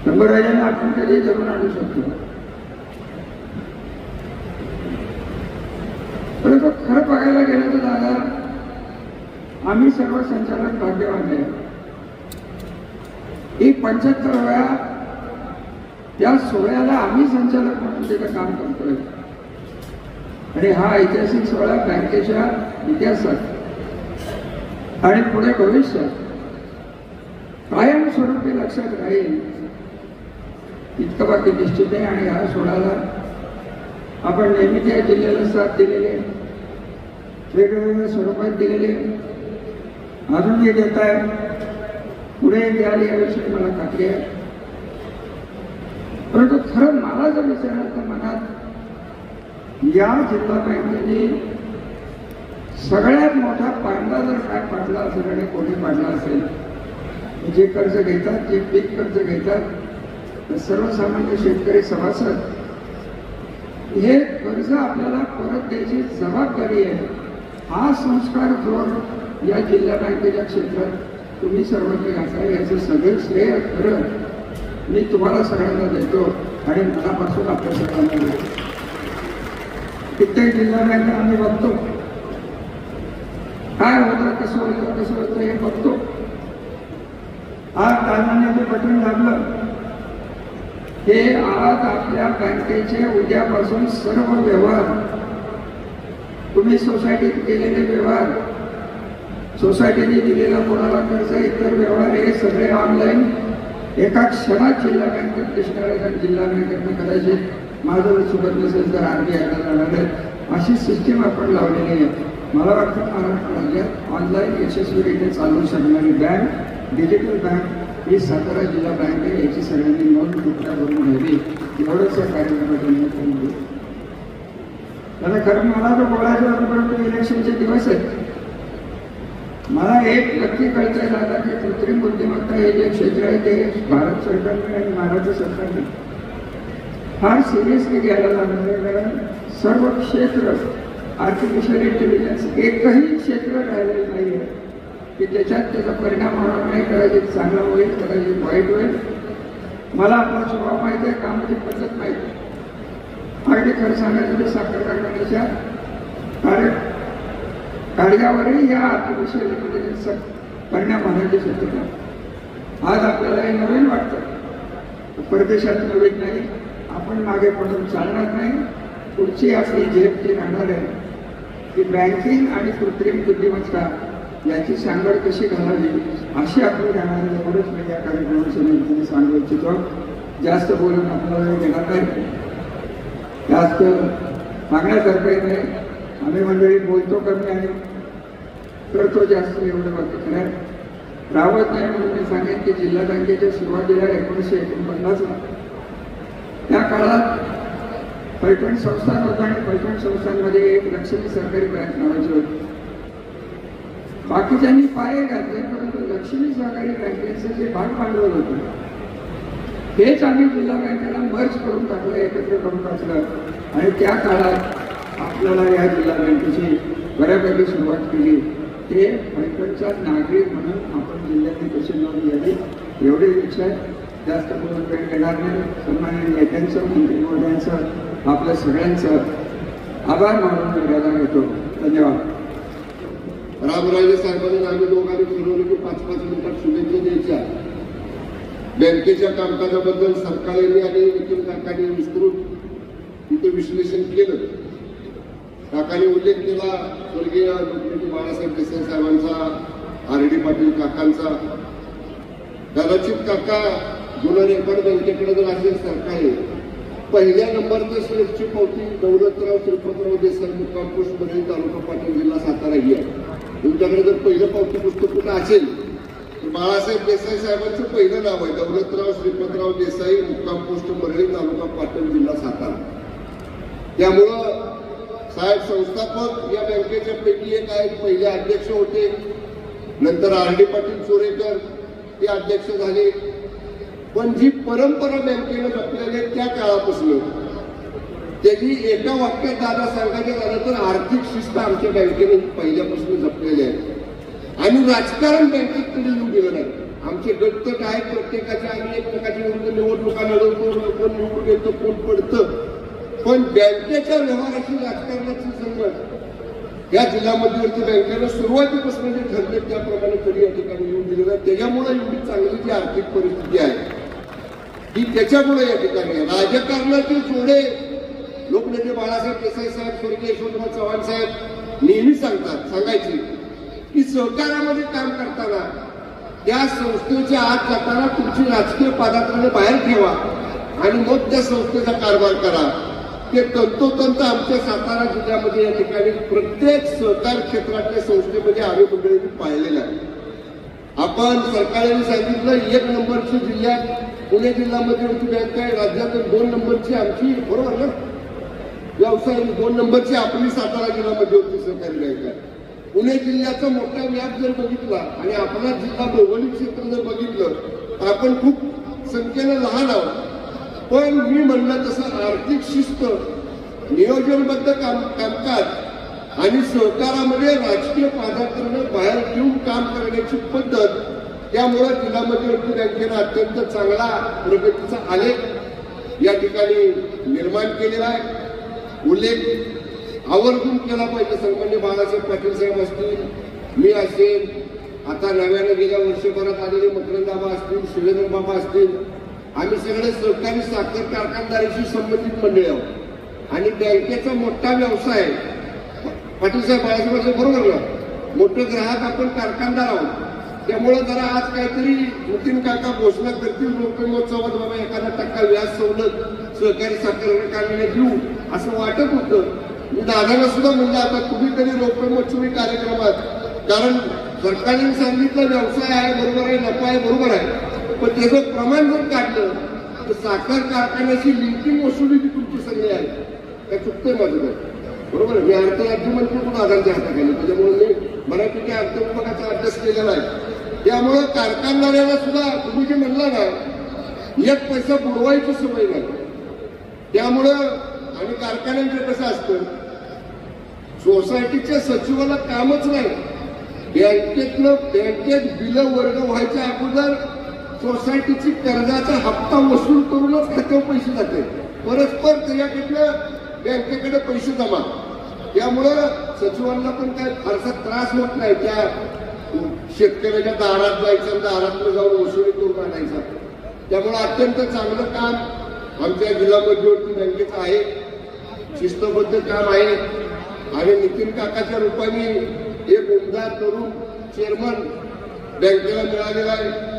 शंभराजांना आपण कधी जरूर आणू शकतो, परंतु खरं बघायला गेलं तर दादा, आम्ही सर्व संचालक भाग्यवान आहे. ही 75 वेळा त्या सोहळ्याला आम्ही संचालक म्हणून तिथं काम करतोय. आणि हा ऐतिहासिक सोहळा बँकेच्या इतिहासात आणि पुढे भविष्यात कायमस्वरूपी लक्षात राहील इतकं बाकी निश्चित आहे. आणि ह्या सोहळ्याला आपण नेहमी त्या जिल्ह्याला साथ दिलेले, वेगवेगळ्या स्वरूपात दिलेले, अजूनही देत आहे, पुढे द्याल याविषयी मला खात्री आहे. परंतु खरं मला जर विचारलं तर मनात या जिल्हा बँकेने सगळ्यात मोठा पांडा जर काय पाडला असेल आणि कोणी पाडला असेल, जे कर्ज घेतात, जे पीक कर्ज घेतात, तर सर्वसामान्य शेतकरी सभासद हे कर्ज आपल्याला परत द्यायची जबाबदारी आहे. हा संस्कार जोर या जिल्हा बँकेच्या क्षेत्रात तुम्ही सर्वांनी घातला, याचं सगळं श्रेय खरं मी तुम्हाला सगळ्यांना देतो आणि मनापासून आपल्या सगळ्यांना देतो. कित्येक जिल्हा बँका आम्ही बघतो, काय होतं, कसं होतं हे बघतो. आज कारणाने जे बटन दाबलं, हे आज आपल्या बँकेचे उद्यापासून सर्व व्यवहार, तुम्ही सोसायटीत केलेले व्यवहार, सोसायटीने दिलेला कोणाला कर्ज, इतर व्यवहार, हे सगळे ऑनलाईन एका क्षणात जिल्हा बँकेत दिसणार आहेत. आणि जिल्हा बँकेतनं कदाचित माझं चुकत नसेल तर RBIला जाणार आहेत, अशी सिस्टीम आपण लावलेली आहे. मला वाटतं महाराष्ट्र राज्यात ऑनलाईन यशस्वीरित्या चालवू शकणारी बँक, डिजिटल बँक ही सातारा जिल्हा बँक आहे. याची सगळ्यांनी नोंद कृपया करून घ्यावी, एवढंच या कार्यक्रमात. त्याला खरं मला तर बोलायचं होतं, परंतु इलेक्शनचे दिवस आहेत. मला एक नक्की कळतंय दादा की कृत्रिम बुद्धिमत्ता हे जे क्षेत्र आहे ते भारत सरकारने आणि महाराष्ट्र सरकारने फार सिरियसली घ्यायला लागणार आहे. कारण सर्व क्षेत्र आर्टिफिशियल इंटेलिजन्स एकही क्षेत्र राहिलेलं नाही आहे की त्याच्यात त्याचा परिणाम होणार नाही. कदाचित चांगला होईल, कदाचित वाईट होईल. मला आपला स्वभाव माहिती आहे, कामाची पद्धत माहिती आहे. अगदी खरं सांगायचं तर साखर कारखान्याच्या कार्यावरही या आर्टिफिशियल परिणाम होण्याची शक्यता. आज आपल्याला हे नवीन वाटतं, परदेशात नवीन नाही. आपण मागे पडून चालणार नाही. पुढची आपली झेप जी राहणार आहे ती बँकिंग आणि कृत्रिम बुद्धिमत्ता याची सांगड कशी घालावी अशी आपली राहणार आहे. एवढंच मी या कार्यक्रमाच्या निमित्ताने सांगू इच्छितो. जास्त बोलून आपल्याला वेळ घेणार नाही, जास्त सांगण्यासारखंही नाही. आम्ही मंडळी बोलतो कमी आणि करतो जास्त, एवढं बाकी खरं राहत नाही. म्हणून मी सांगेन की जिल्हा बँकेच्या सुरुवातीला 1949ला त्या काळात पैठण संस्थान होतं आणि पैठण संस्थांमध्ये एक लक्ष्मी सहकारी बँक नावाची होती. बाकीच्यांनी पाय घातले, परंतु लक्ष्मी सहकारी बँकेचं जे भाग भांडवल होतं हेच आम्ही जिल्हा बँकेला मर्ज करून टाकलं, एकत्र करून टाकलं. आणि त्या काळात आपल्याला या जिल्हा बँकेची बऱ्यापैकी सुरुवात केली. ते पैठणचा नागरिक म्हणून आपण जिल्ह्यातली कशी नोंद घ्यावी एवढी इच्छा आहे. जास्त करून वेळ घेणार नाही. सन्माननीय नेत्यांचं, मंत्री महोदयांचं, आपल्या सगळ्यांचं आभार मानून निर्णय घेतो. धन्यवाद. रामराजे साहेबांनी आम्ही दोघांनी ठरवलं की 5-5 मिनिटात शुभेच्छा द्यायच्या. बँकेच्या कामकाजाबद्दल सरकारने आणि नितीन काकांनी विस्तृत इथे विश्लेषण केलं. काकांनी उल्लेख केला स्वर्गीय लोकनेते बाळासाहेब देसाई साहेबांचा, RD पाटील काकांचा. कदाचित काका जुनं रेकॉर्ड बँकेकडे जर असेल सरकारी पहिल्या नंबरचं शेअरची पावती दौलतराव श्रीपतराव देसाई मुक्काम पोस्ट मध्ये तालुका पाटण जिल्हा सातारा ही आहे. तुमच्याकडे जर पहिलं पावती पुस्तक कुठं असेल तर बाळासाहेब देसाई साहेबांचं पहिलं नाव आहे दौलतराव श्रीपतराव देसाई मुक्काम पोस्ट मरळी तालुका पाटण जिल्हा सातारा. त्यामुळं साहेब संस्थापक या बँकेच्या पैकी एक आहेत. पहिले अध्यक्ष होते, नंतर RD पाटील चोरेकर ते अध्यक्ष झाले. पण जी परंपरा बँकेनं जपलेली आहे त्या काळापासून त्याची एका वाक्यात दादा सांगायचं झालं तर आर्थिक शिस्त आमच्या बँकेने पहिल्यापासून जपलेली आहे. आणि राजकारण बँकेत कधी येऊ दिलं नाही. आमचे गटतट आहेत प्रत्येकाच्या, आम्ही एकमेकाच्या विरुद्ध निवडणुका लढवतो, कोण निवडून येतं कोण पडतं. पण बँकेच्या व्यवहाराची राजकारणाची संगत या जिल्हा मध्यवर्ती बँकेनं सुरुवातीपासून जे ठरले त्याप्रमाणे कधी या ठिकाणी येऊन दिलेलं आहे. त्याच्यामुळे एवढी चांगली जी आर्थिक परिस्थिती आहे ती त्याच्यामुळे या ठिकाणी राजकारणातील जोडे लोकनेते बाळासाहेब देसाई साहेब, स्वर्गीय यशवंतराव चव्हाण साहेब नेहमी सांगायचे की सहकारामध्ये काम करताना त्या संस्थेच्या आत जाताना तुमची राजकीय पादार्थाने बाहेर ठेवा आणि मग त्या संस्थेचा कारभार करा. ते तंतोतंत आमच्या सातारा जिल्ह्यामध्ये या ठिकाणी प्रत्येक सहकार क्षेत्रातल्या संस्थेमध्ये आम्ही मंडळींनी पाहिलेलं आहे. आपण सरकारने सांगितलं 1 नंबरची जिल्ह्यात पुणे जिल्हा मध्यवर्ती बँक आहे, राज्यातील 2 नंबरची आमची, बरोबर ना, व्यवसाय 2 नंबरची आपली सातारा जिल्हा मध्यवर्ती सहकारी बँक आहे. पुणे जिल्ह्याचा मोठा व्याप जर बघितला आणि आपला जिल्हा भौगोलिक क्षेत्र जर बघितलं तर आपण खूप संख्येनं लहान आहोत. पण मी म्हणलं तसं आर्थिक शिस्त, नियोजनबद्ध कामकाज आणि सहकारामध्ये राजकीय पादार्थानं बाहेर ठेवून काम करण्याची पद्धत, त्यामुळे जिल्हा मध्यवर्ती बँकेनं अत्यंत चांगला प्रगतीचा आलेख या ठिकाणी निर्माण केलेला आहे. उल्लेख आवर्जून केला पाहिजे. सन्माननीय बाळासाहेब पाटील साहेब असतील, मी असेल, आता नव्यानं गेल्या वर्षभरात आलेले मकरंदाबा असतील, शिवेंद्र बाबा असतील, आम्ही सगळे सहकारी साखर कारखानदारीशी संबंधित मंडळी आहोत. आणि बँकेचा मोठा व्यवसाय पाटील साहेब बाळासाहेब बरोबर ना, मोठे ग्राहक आपण कारखानदार आहोत. त्यामुळे जरा आज काहीतरी नितीन काका घोषणा करतील रोपे महोत्सवात बाबा एखादा टक्का व्याज सवलत सहकारी साखर कारखान्याला देऊ असं वाटत होतं. मी दादांना सुद्धा म्हणलं आता तुम्ही तरी रोपे महोत्सवी कार्यक्रमात, कारण सरकारने सांगितलं व्यवसाय आहे बरोबर आहे, नफा आहे बरोबर आहे, पण त्याचं प्रमाण जर काढलं तर साखर कारखान्याची लिंकिंग वसुली जी तुमची सगळी आहे त्या चुकतंय माझं काय, बरोबर आहे. मी अर्थ राज्यमंत्री म्हणून आधारच्या हाताखाली, त्याच्यामुळे मी मराठीच्या अर्थ विभागाचा अभ्यास केलेला आहे. त्यामुळं कारखानदाराला सुद्धा तुम्ही जे म्हणला ना 1 पैसा बुडवायची सवय नाही. त्यामुळं आणि कारखान्यांचं कसं असतं, सोसायटीच्या सचिवाला कामच नाही, बँकेत बिलं वर्ग व्हायच्या अगोदर सोसायटीची कर्जाचा हप्ता वसूल करूनच खात्यावर पैसे जाते, परस्पर त्याच्याकडनं बँकेकडे पैसे जमा. त्यामुळं सचिवांना पण काय फारसा त्रास होत नाही त्या शेतकऱ्याच्या दारात जायचं, दारात जाऊन वसुली करून आणायचा. त्यामुळे अत्यंत चांगलं काम आमच्या जिल्हा मध्यवर्ती बँकेचं आहे, शिस्तबद्ध काम आहे. आणि नितीन काकाच्या रूपाने एक उमदा तरुण चेअरमन बँकेला मिळालेला आहे.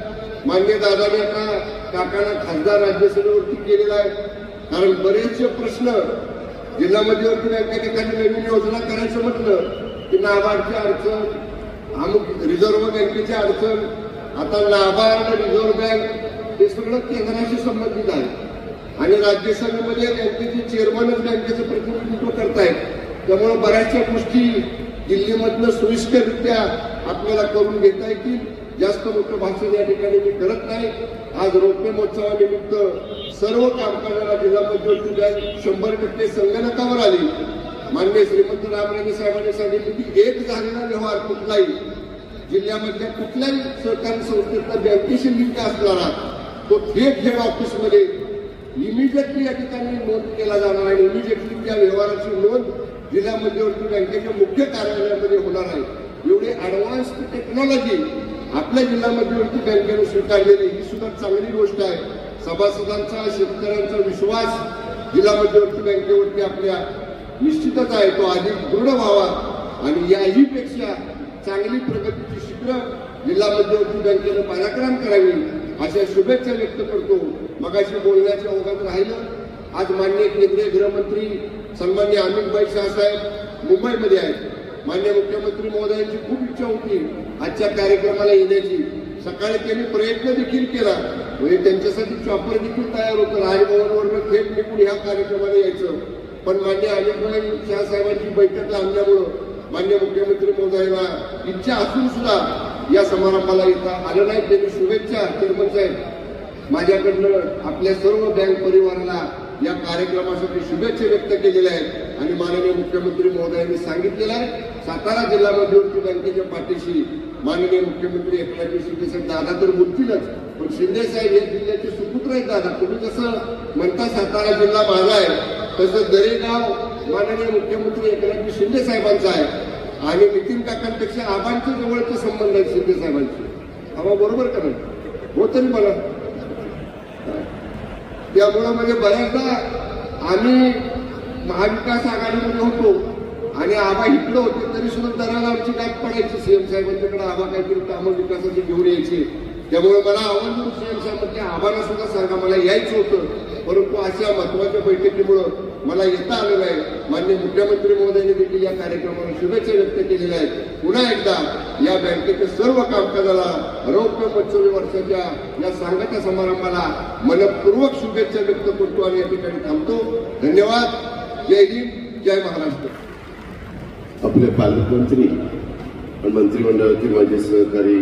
मान्य दादाने आता काकांना खासदार राज्यसभेवरती केलेला आहे. कारण बरेचसे प्रश्न जिल्हा मध्यवर्ती बँकेने एखादी नवीन योजना करायचं म्हटलं की नाबार्डची अडचण, अमुक रिझर्व्ह बँकेची अडचण, आता नाबार्ड रिझर्व्ह बँक हे सगळं केंद्राशी संबंधित आहे. आणि राज्यसभेमध्ये बँकेचे चेअरमनच बँकेचं प्रतिनिधित्व करतायत. त्यामुळे बऱ्याचशा गोष्टी दिल्लीमधनं सोयीस्कररित्या आपल्याला करून घेता येतील. जास्त मोठं भाषण या ठिकाणी मी करत नाही. आज रौप्य महोत्सवानिमित्त सर्व कामकाजाला जिल्हा मध्यवर्ती बँक 100% संगणकावर आली. माननीय श्रीमंत रामराजे साहेबांनी सांगितले की एक झालेला व्यवहार कुठलाही जिल्ह्यामधल्या कुठल्याही सहकारी संस्थेचा बँकेशी लिंक असणारा तो थेट हेड ऑफिसमध्ये इमिजिएटली या ठिकाणी नोंद केला जाणार आहे. इमिजिएटली त्या व्यवहाराची नोंद जिल्हा मध्यवर्ती बँकेच्या मुख्य कार्यालयामध्ये होणार आहे. एवढी ऍडव्हान्स टेक्नॉलॉजी आपल्या जिल्हा मध्यवर्ती बँकेने स्वीकारलेली ही सुद्धा चांगली गोष्ट आहे. सभासदांचा, शेतकऱ्यांचा विश्वास जिल्हा मध्यवर्ती बँकेवरती आपल्या निश्चितच आहे. तो अधिक दृढ व्हावा आणि याही पेक्षा चांगली प्रगतीची शिखरं जिल्हा मध्यवर्ती बँकेनं पाराक्रम करावी अशा शुभेच्छा व्यक्त करतो. मगाशी बोलण्याच्या ओघात राहिलं. आज माननीय केंद्रीय गृहमंत्री सन्माननीय अमित शहासाहेब मुंबईमध्ये आहेत. माननीय मुख्यमंत्री महोदयांची खूप इच्छा होती आजच्या कार्यक्रमाला येण्याची. सकाळी त्यांनी प्रयत्न देखील केला, म्हणजे त्यांच्यासाठी चॉपर देखील तयार होतं. राजभवनवरून थेट निघून ह्या कार्यक्रमाला यायचं. पण मान्य अमित शहासाहेबांची बैठक लांबल्यामुळं मान्य मुख्यमंत्री महोदयांना इच्छा असून सुद्धा या समारंभाला येता आलं नाही. त्यांनी शुभेच्छा चेअरमन साहेब माझ्याकडनं आपल्या सर्व बँक परिवाराला या कार्यक्रमासाठी शुभेच्छा व्यक्त केलेल्या आहेत. आणि माननीय मुख्यमंत्री महोदयांनी सांगितलेलं आहे सातारा जिल्हा मध्यवर्ती बँकेच्या पाठीशी माननीय मुख्यमंत्री एकनाथ शिंदे साहेब. दादा तर बोलतीलच, पण शिंदे साहेब हे जिल्ह्याचे सुपुत्र आहेत. दादा तुम्ही जसं म्हणता सातारा जिल्हा माझा आहे, तसं दरेगाव माननीय मुख्यमंत्री एकनाथ शिंदे साहेबांचा आहे. आणि नितीन काकांपेक्षा आबांचे जवळचे संबंध आहेत शिंदे साहेबांचे. आबा बरोबर का नाही? हो तरी मला त्यामुळं म्हणजे बऱ्याचदा आम्ही महाविकास आघाडीमध्ये होतो आणि आबा इकडं होते तरी सुद्धा दराला आमची गाठ पडायची. सीएम साहेबांच्याकडे आबा काहीतरी कामं विकासाची घेऊन यायची. त्यामुळे मला आवर्जून सीएम साहेबांच्या आबाला सुद्धा सांगा मला यायचं होतं, परंतु अशा महत्वाच्या बैठकीमुळं मला येता आलं नाही. माननीय मुख्यमंत्री महोदयांनी देखील या कार्यक्रमाला शुभेच्छा व्यक्त केलेल्या आहेत. पुन्हा एकदा या बँकेच्या सर्व कामकाजाला रौप्य महोत्सवी वर्षाच्या या सांगता समारंभाला मनपूर्वक शुभेच्छा व्यक्त करतो आणि या ठिकाणी थांबतो. धन्यवाद. जय हिंद, जय महाराष्ट्र. आपले पालकमंत्री आणि मंत्रिमंडळातील माझे सहकारी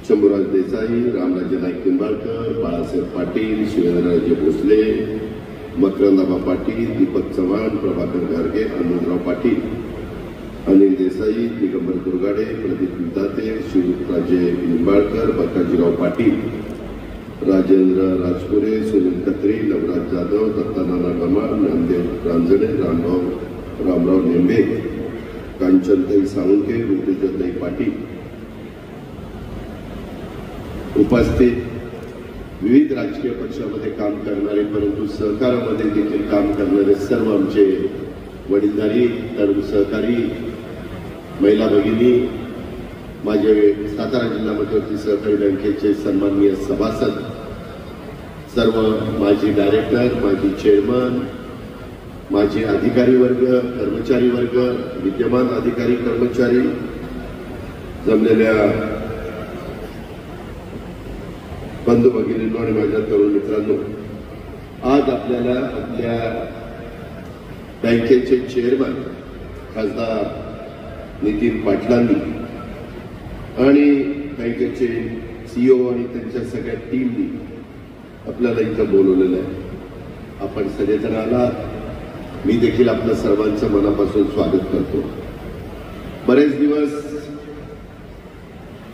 शंभूराज देसाई, रामराजे नाईक निंबाळकर, बाळासाहेब पाटील, शिवेंद्रराजे भोसले, मकरंदाबा पाटील, दीपक चव्हाण, प्रभाकर घारगे, अमोलराव पाटील, अनिल देसाई, दिगंबर दुर्गाडे, प्रदीप विदाते, शिवराजे निंबाळकर, बकाजीराव पाटील, राजेंद्र राजपुरे, सुनील कत्री, नवराज जाधव, दत्तानाना गमाळ, नामदेव रांजणे, रामराव नेंबे, कांचनताई साळुंखे, ऋतुजाताई पाटील, उपस्थित विविध राजकीय पक्षामध्ये काम करणारे परंतु सहकारामध्ये देखील काम करणारे सर्व आमचे वडीलधारी तरुण सहकारी, महिला भगिनी, माझे सातारा जिल्हा मध्यवर्ती सहकारी बँकेचे सन्माननीय सभासद, सर्व माजी डायरेक्टर, माजी चेअरमन, माजी अधिकारी वर्ग, कर्मचारी वर्ग, विद्यमान अधिकारी कर्मचारी, जमलेल्या बंधू भगिनींनो आणि माझ्या तरुण मित्रांनो, आज आपल्याला आपल्या बँकेचे चेअरमन खासदार नितीन पाटलांनी आणि बँकेचे सीईओ आणि त्यांच्या सगळ्या टीमनी आपल्याला इथं बोलवलेलं आहे. आपण सगळेजण आलात. मी देखील आपल्या सर्वांचं मनापासून स्वागत करतो. बरेच दिवस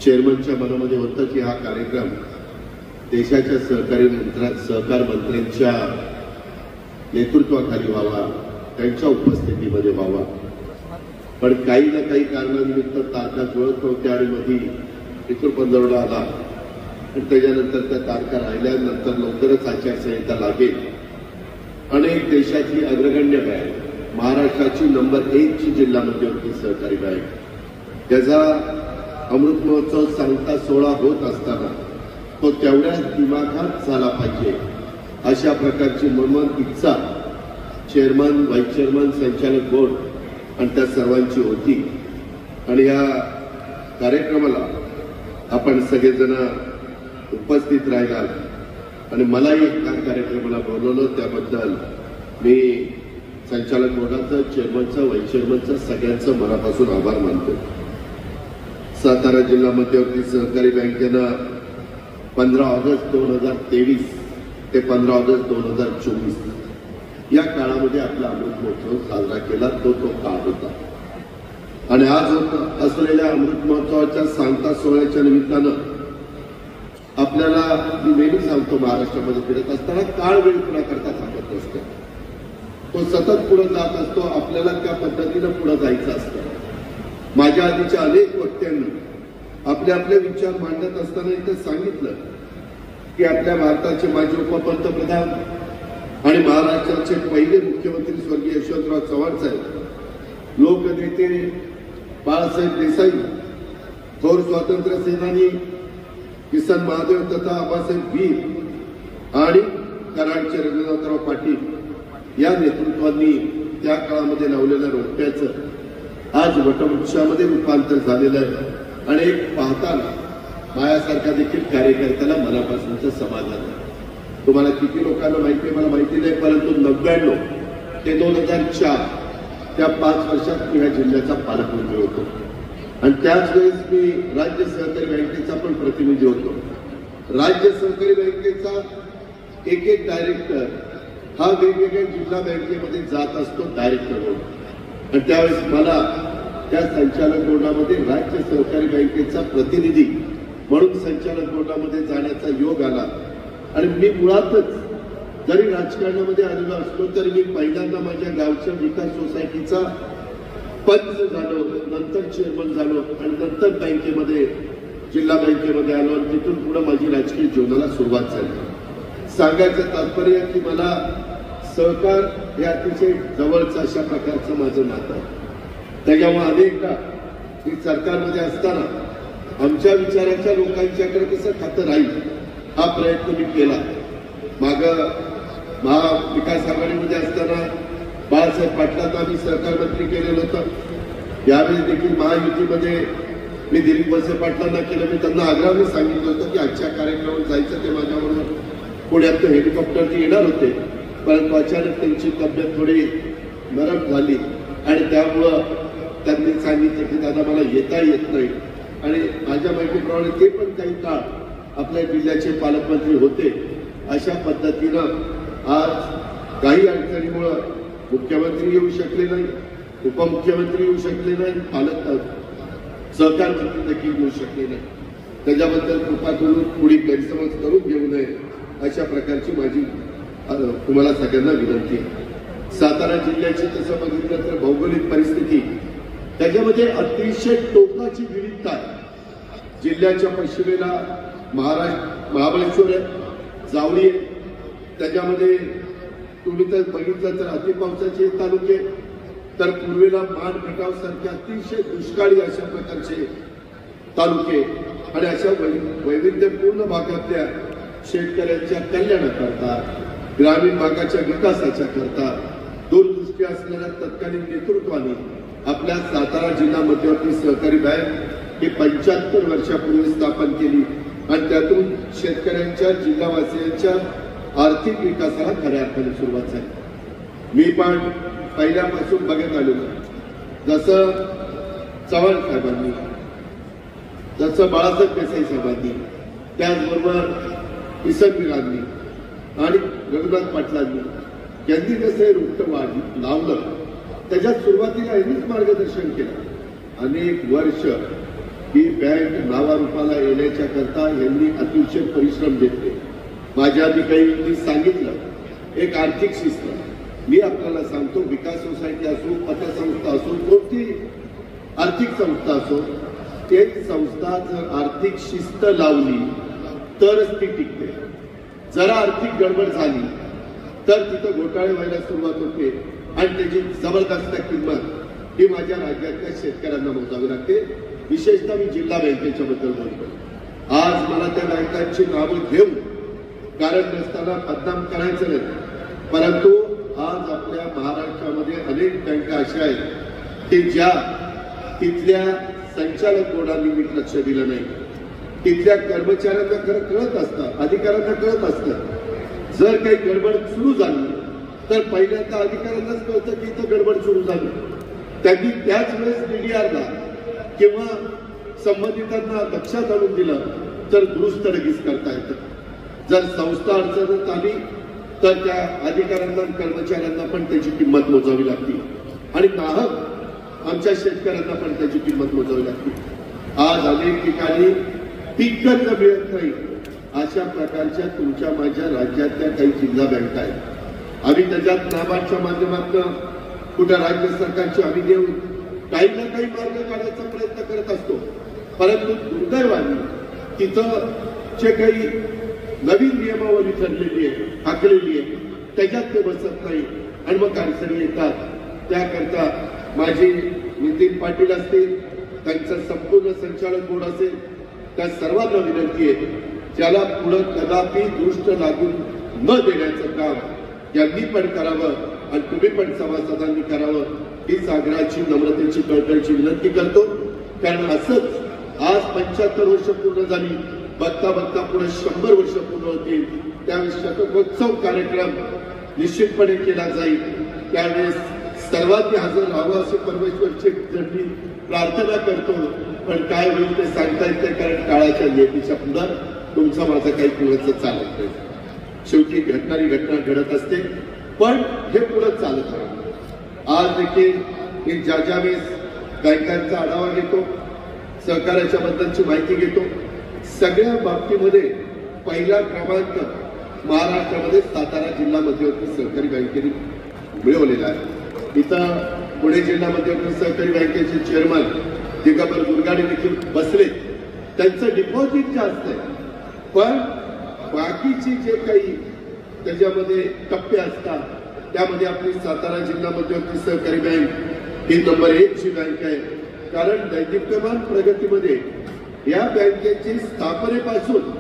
चेअरमनच्या मनामध्ये होतं की हा कार्यक्रम देशाच्या सहकार मंत्र्यांच्या नेतृत्वाखाली व्हावा, त्यांच्या उपस्थितीमध्ये व्हावा. पण काही ना काही कारणानिमित्त तारखा जुळत नव्हत्या आणि मध्ये पितृपंधरवडा आला आणि त्याच्यानंतर त्या तारखा राहिल्यानंतर लवकरच आचारसंहिता लागेल. अनेक देशातली अग्रगण्य बँक, महाराष्ट्राची नंबर 1 ची जिल्हा मध्यवर्ती सहकारी बँक, त्याचा अमृत महोत्सव सांगता 16 होत असताना तो तेवढ्याच दिमाखात झाला पाहिजे अशा प्रकारची मनमन इच्छा चेअरमन, व्हाईस चेअरमन, संचालक बोर्ड आणि त्या सर्वांची होती. आणि या कार्यक्रमाला आपण सगळेजण उपस्थित राहिलात आणि मलाही या कार्यक्रमाला बोलवलं त्याबद्दल मी संचालक बोर्डाचं, चेअरमनचं, व्हाईस चेअरमनचं सगळ्यांचं मनापासून आभार मानतो. सातारा जिल्हा मध्यवर्ती सहकारी बँकेनं 15 ऑगस्ट 2023 ते 15 ऑगस्ट 2024 या काळामध्ये आपला अमृत महोत्सव साजरा केला. तो काळ होता आणि आज होत असलेल्या अमृत महोत्सवाच्या सांगता सोहळ्याच्या निमित्तानं आपल्याला मी नेहमी सांगतो, महाराष्ट्रामध्ये फिरत असताना काळ वेळ कुणाकरता थांबत नसतो, तो सतत पुढे जात असतो. आपल्याला त्या पद्धतीनं पुढे जायचं असतं. माझ्या आधीच्या अनेक वक्त्यांनी आपले आपले विचार मांडत असताना इथं सांगितलं की आपल्या भारताचे माजी उपपंतप्रधान आणि महाराष्ट्राचे पहिले मुख्यमंत्री स्वर्गीय यशवंतराव चव्हाण साहेब, लोकनेते बाळासाहेब देसाई, थोर स्वातंत्र्य सेनानी किसन महादेव तथा आबासाहेब वीर आणि कराडचे रंगनाथराव पाटील या नेतृत्वांनी त्या काळामध्ये लावलेल्या रोप्याचं आज वटवृक्षामध्ये रूपांतर झालेलं आहे. आणि एक पाहताना माझ्यासारखा देखील कार्यकर्त्याला मनापासूनचं समाधान आहे. तुम्हाला किती लोकांना माहिती आहे मला माहिती नाही, परंतु 99 ते 2004 त्या 5 वर्षात मी ह्या जिल्ह्याचा पालकमंत्री होतो आणि त्याच वेळेस मी राज्य सहकारी बँकेचा पण प्रतिनिधी होतो. राज्य सहकारी बँकेचा एक डायरेक्टर हा वेगवेगळ्या जिल्हा बँकेमध्ये जात असतो डायरेक्टर म्हणून. आणि त्यावेळेस मला त्या संचालक बोर्डामध्ये राज्य सहकारी बँकेचा प्रतिनिधी म्हणून संचालक बोर्डामध्ये जाण्याचा योग आला. आणि मी मुळातच जरी राजकारणामध्ये आलेलो असलो तरी मी पहिल्यांदा माझ्या गावच्या विकास सोसायटीचा पंच झालो, नंतर चेअरमन झालो आणि नंतर बँकेमध्ये, जिल्हा बँकेमध्ये आलो आणि तिथून पुढे माझी राजकीय जीवनाला सुरुवात झाली. सांगायचं तात्पर्य की मला सहकार हे अतिशय जवळचं अशा प्रकारचं माझं नातं आहे. त्याच्यामुळे अनेकदा मी सरकारमध्ये असताना आमच्या विचाराच्या लोकांच्याकडे कसं खातं राहील हा प्रयत्न मी केला. मागं महाविकास आघाडीमध्ये असताना बाळासाहेब पाटलांना आम्ही सहकार मंत्री केलेलं होतं. यावेळी देखील महायुतीमध्ये मी दिलीप वळसे पाटलांना केलं. मी त्यांना आग्रहाने सांगितलं होतं की आजच्या कार्यक्रमात जायचं ते माझ्याबरोबर पुण्यात हेलिकॉप्टरची येणार होते, परंतु अचानक त्यांची तब्येत थोडी नरम झाली आणि त्यामुळं त्यांनी सांगितलं की दादा मला येता येत नाही. आणि माझ्या माहितीप्रमाणे ते पण काही काळ आपल्या जिल्ह्याचे पालकमंत्री होते. अशा पद्धतीनं आज काही अडचणीमुळं मुख्यमंत्री येऊ शकले नाही, उपमुख्यमंत्री येऊ शकले नाही, सहकार मंत्री देखील येऊ शकले नाही. त्याच्याबद्दल कृपा करून पुढे गैरसमज करून घेऊ नये अशा प्रकारची माझी तुम्हाला सगळ्यांना विनंती आहे. सातारा जिल्ह्याची तसं बघितलं तर भौगोलिक परिस्थिती त्याच्यामध्ये अतिशय टोकाची विविधता आहे. जिल्ह्याच्या पश्चिमेला महाबळेश्वर आहे, जावळी आहे, त्याच्यामध्ये तुम्ही तर बघितलं तर अतिपावसाचे तालुके, तर पूर्वेला मान खटाव सारखे अतिशय दुष्काळी अशा प्रकारचे तालुके आणि अशा वैविध्यपूर्ण भागातल्या शेतकऱ्यांच्या कल्याणाकरता, ग्रामीण भागाच्या विकासाच्या करता दूरदृष्टी असलेल्या तत्कालीन नेतृत्वाने आपल्या सातारा जिल्हा मध्यवर्ती सहकारी बँक ही 75 वर्षापूर्वी स्थापन केली आणि त्यातून शेतकऱ्यांच्या, जिल्हावासियांच्या आर्थिक विकासाला खऱ्या अर्थाने सुरुवात झाली. मी पण पहिल्यापासून बघत आलेलो, जसं चव्हाण साहेबांनी, जसं बाळासाहेब देसाई साहेबांनी, त्याचबरोबर किसनवीरांनी आणि रघुनाथ पाटलांनी यांनी कसं हे रुट्ट लावलं, त्याच्या सुरुवातीला यांनीच मार्गदर्शन केलं. अनेक वर्ष ही बँक नावारूपाला येण्याच्या करता यांनी अतिशय परिश्रम घेतले. माझ्या आधी काही सांगितलं एक आर्थिक शिस्त. मी आपल्याला सांगतो, विकास सोसायटी असो, पतसंस्था असो, कोणती आर्थिक संस्था असो, एक संस्था जर आर्थिक शिस्त लावली तरच ती टिकते. जरा आर्थिक गडबड झाली तर तिथं घोटाळे व्हायला सुरुवात होते आणि त्याची जबरदस्त किंमत ही माझ्या राज्यातल्या शेतकऱ्यांना मोजावी लागते. विशेषतः मी जिल्हा बँकेच्या बद्दल बोलतो. आज मला त्या बँकांची नावं घेऊन कारण नसताना बदनाम करायचं नाही, परंतु आज आपल्या महाराष्ट्रामध्ये अनेक बँका अशा आहेत की ज्या तिथल्या संचालक बोर्डांनी नीट लक्ष दिलं नाही. तिथल्या कर्मचाऱ्यांना खरं कळत असतं, अधिकाऱ्यांना कळत असतं. जर काही गडबड सुरू झाली तर पहिल्यांदा अधिकाऱ्यांनाच कळतं की इथं गडबड सुरू झाली. त्यांनी त्याच वेळेस DDRला किंवा संबंधितांना लक्षात आणून दिलं तर दुरुस्त लगेच करता येतं. जर संस्था अडचणीत आली तर त्या अधिकाऱ्यांना आणि कर्मचाऱ्यांना पण त्याची किंमत मोजावी लागते आणि नाहक आमच्या शेतकऱ्यांना पण त्याची किंमत मोजावी लागते. आज अनेक ठिकाणी पीक कर्ज मिळत नाही. अशा प्रकारच्या तुमच्या माझ्या राज्यातल्या काही जिल्हा बँका आहेत. आम्ही त्याच्यात नाबार्डच्या माध्यमातून कुठं राज्य सरकारची हमी देऊन काही ना काही मार्ग काढायचा प्रयत्न करत असतो, परंतु दुर्दैवाने तिथं जे काही नवीन नियमावली ठरलेली आहे, आखलेली आहे, त्याच्यात ते बसत नाही आणि मग अडचणी येतात. त्याकरता माझी नितीन पाटील असतील, त्यांचं संपूर्ण संचालक बोर्ड असेल, त्या सर्वांना विनंती आहे ज्याला पुढे कदापि दृष्ट लागून न देण्याचं काम यांनी पण करावं आणि तुम्ही पण सभासदांनी करावं हीच आग्रहाची, नम्रतेची, कळकळीची विनंती करतो. कारण असंच आज 75 वर्ष पूर्ण झाली, बघता बघता पुढे 100 वर्ष पूर्ण होतील. त्यावेळेस शतकोत्सव कार्यक्रम निश्चितपणे केला जाईल. त्यावेळेस सर्वांनी हजर राहावं अशी परमेश्वरची प्रार्थना करतो. पण काय होईल ते सांगता येत नाही, कारण काळाच्या नियतीच्या पुढे तुमचं माझं काही पुढचं चालत नाही. शेवटी घडणारी घटना घडत असते, पण हे पुढे चालत राहतं. आज देखील मी ज्या वेळेस बँकांचा आढावा घेतो, सहकार्याच्या बद्दलची माहिती घेतो, सगळ्या बाबतीमध्ये पहिला क्रमांक महाराष्ट्रामध्ये सातारा जिल्हा मध्यवर्ती सहकारी बँकेने मिळवलेला आहे. इथं पुणे जिल्हा मध्यवर्ती सहकारी बँकेचे चेअरमन दिगंबर गुरगाडे देखील बसले. त्यांचं डिपॉझिट जास्त आहे, पण बाकीची जे काही त्याच्यामध्ये टप्पे असतात त्यामध्ये आपली सातारा जिल्हा मध्यवर्ती सहकारी बँक ही नंबर 1 ची बँक आहे. कारण दैदिप्यमान प्रगतीमध्ये या बँकेची स्थापनेपासून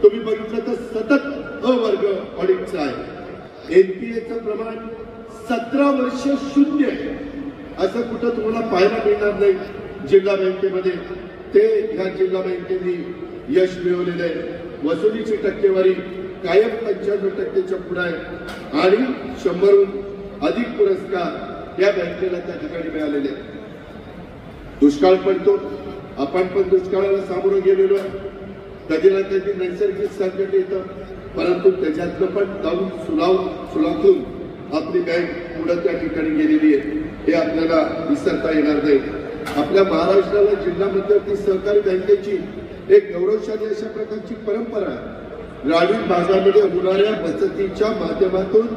तुम्ही बघितलं तर सतत अवर्ग ऑडिटचं आहे. NPAचं प्रमाण 17 वर्ष 0 आहे. असं कुठं तुम्हाला पाहायला मिळणार नाही जिल्हा बँकेमध्ये. ते ह्या जिल्हा बँकेने यश मिळवलेलं आहे. वसुलीची टक्केवारी कायम 95% पुढे आहे आणि 100हून अधिक पुरस्कार या बँकेला त्या ठिकाणी मिळालेले आहेत. दुष्काळ पडतो, आपण पण दुष्काळाला सामोरं गेलेलो आहे. कधी ना कधी नैसर्गिक संकट येतं, परंतु त्याच्यातलं पण जाऊन सुलाखून आपली बँक पुढे त्या ठिकाणी गेलेली आहे, हे आपल्याला विसरता येणार नाही. आपल्या महाराष्ट्राला जिल्हा मध्यवर्ती सहकारी बँकेची एक गौरवशाली अशा प्रकारची परंपरा आहे. ग्रामीण भागामध्ये होणाऱ्या बचतीच्या माध्यमातून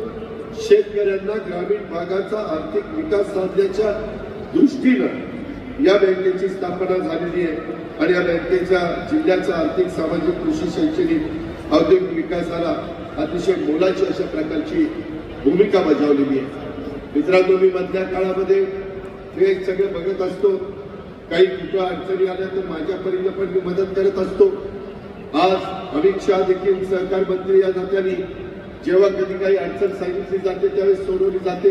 शेतकऱ्यांना ग्रामीण भागाचा आर्थिक विकास साधण्याच्या दृष्टीनं या बँकेची स्थापना झालेली आहे आणि या बँकेच्या जिल्ह्याचा आर्थिक, सामाजिक, कृषी, शैक्षणिक, औद्योगिक विकासाला अतिशय मोलाची अशा प्रकारची भूमिका बजावलेली आहे. मित्रांनो, मी मधल्या काळामध्ये हे सगळं बघत असतो. काही कुठं अडचणी आल्या तर माझ्या परीने पण मी मदत करत असतो. आज अमित शहा देखील सहकार मंत्री या नात्याने जेव्हा कधी काही अडचण सांगितली जाते त्यावेळेस सोडवली जाते.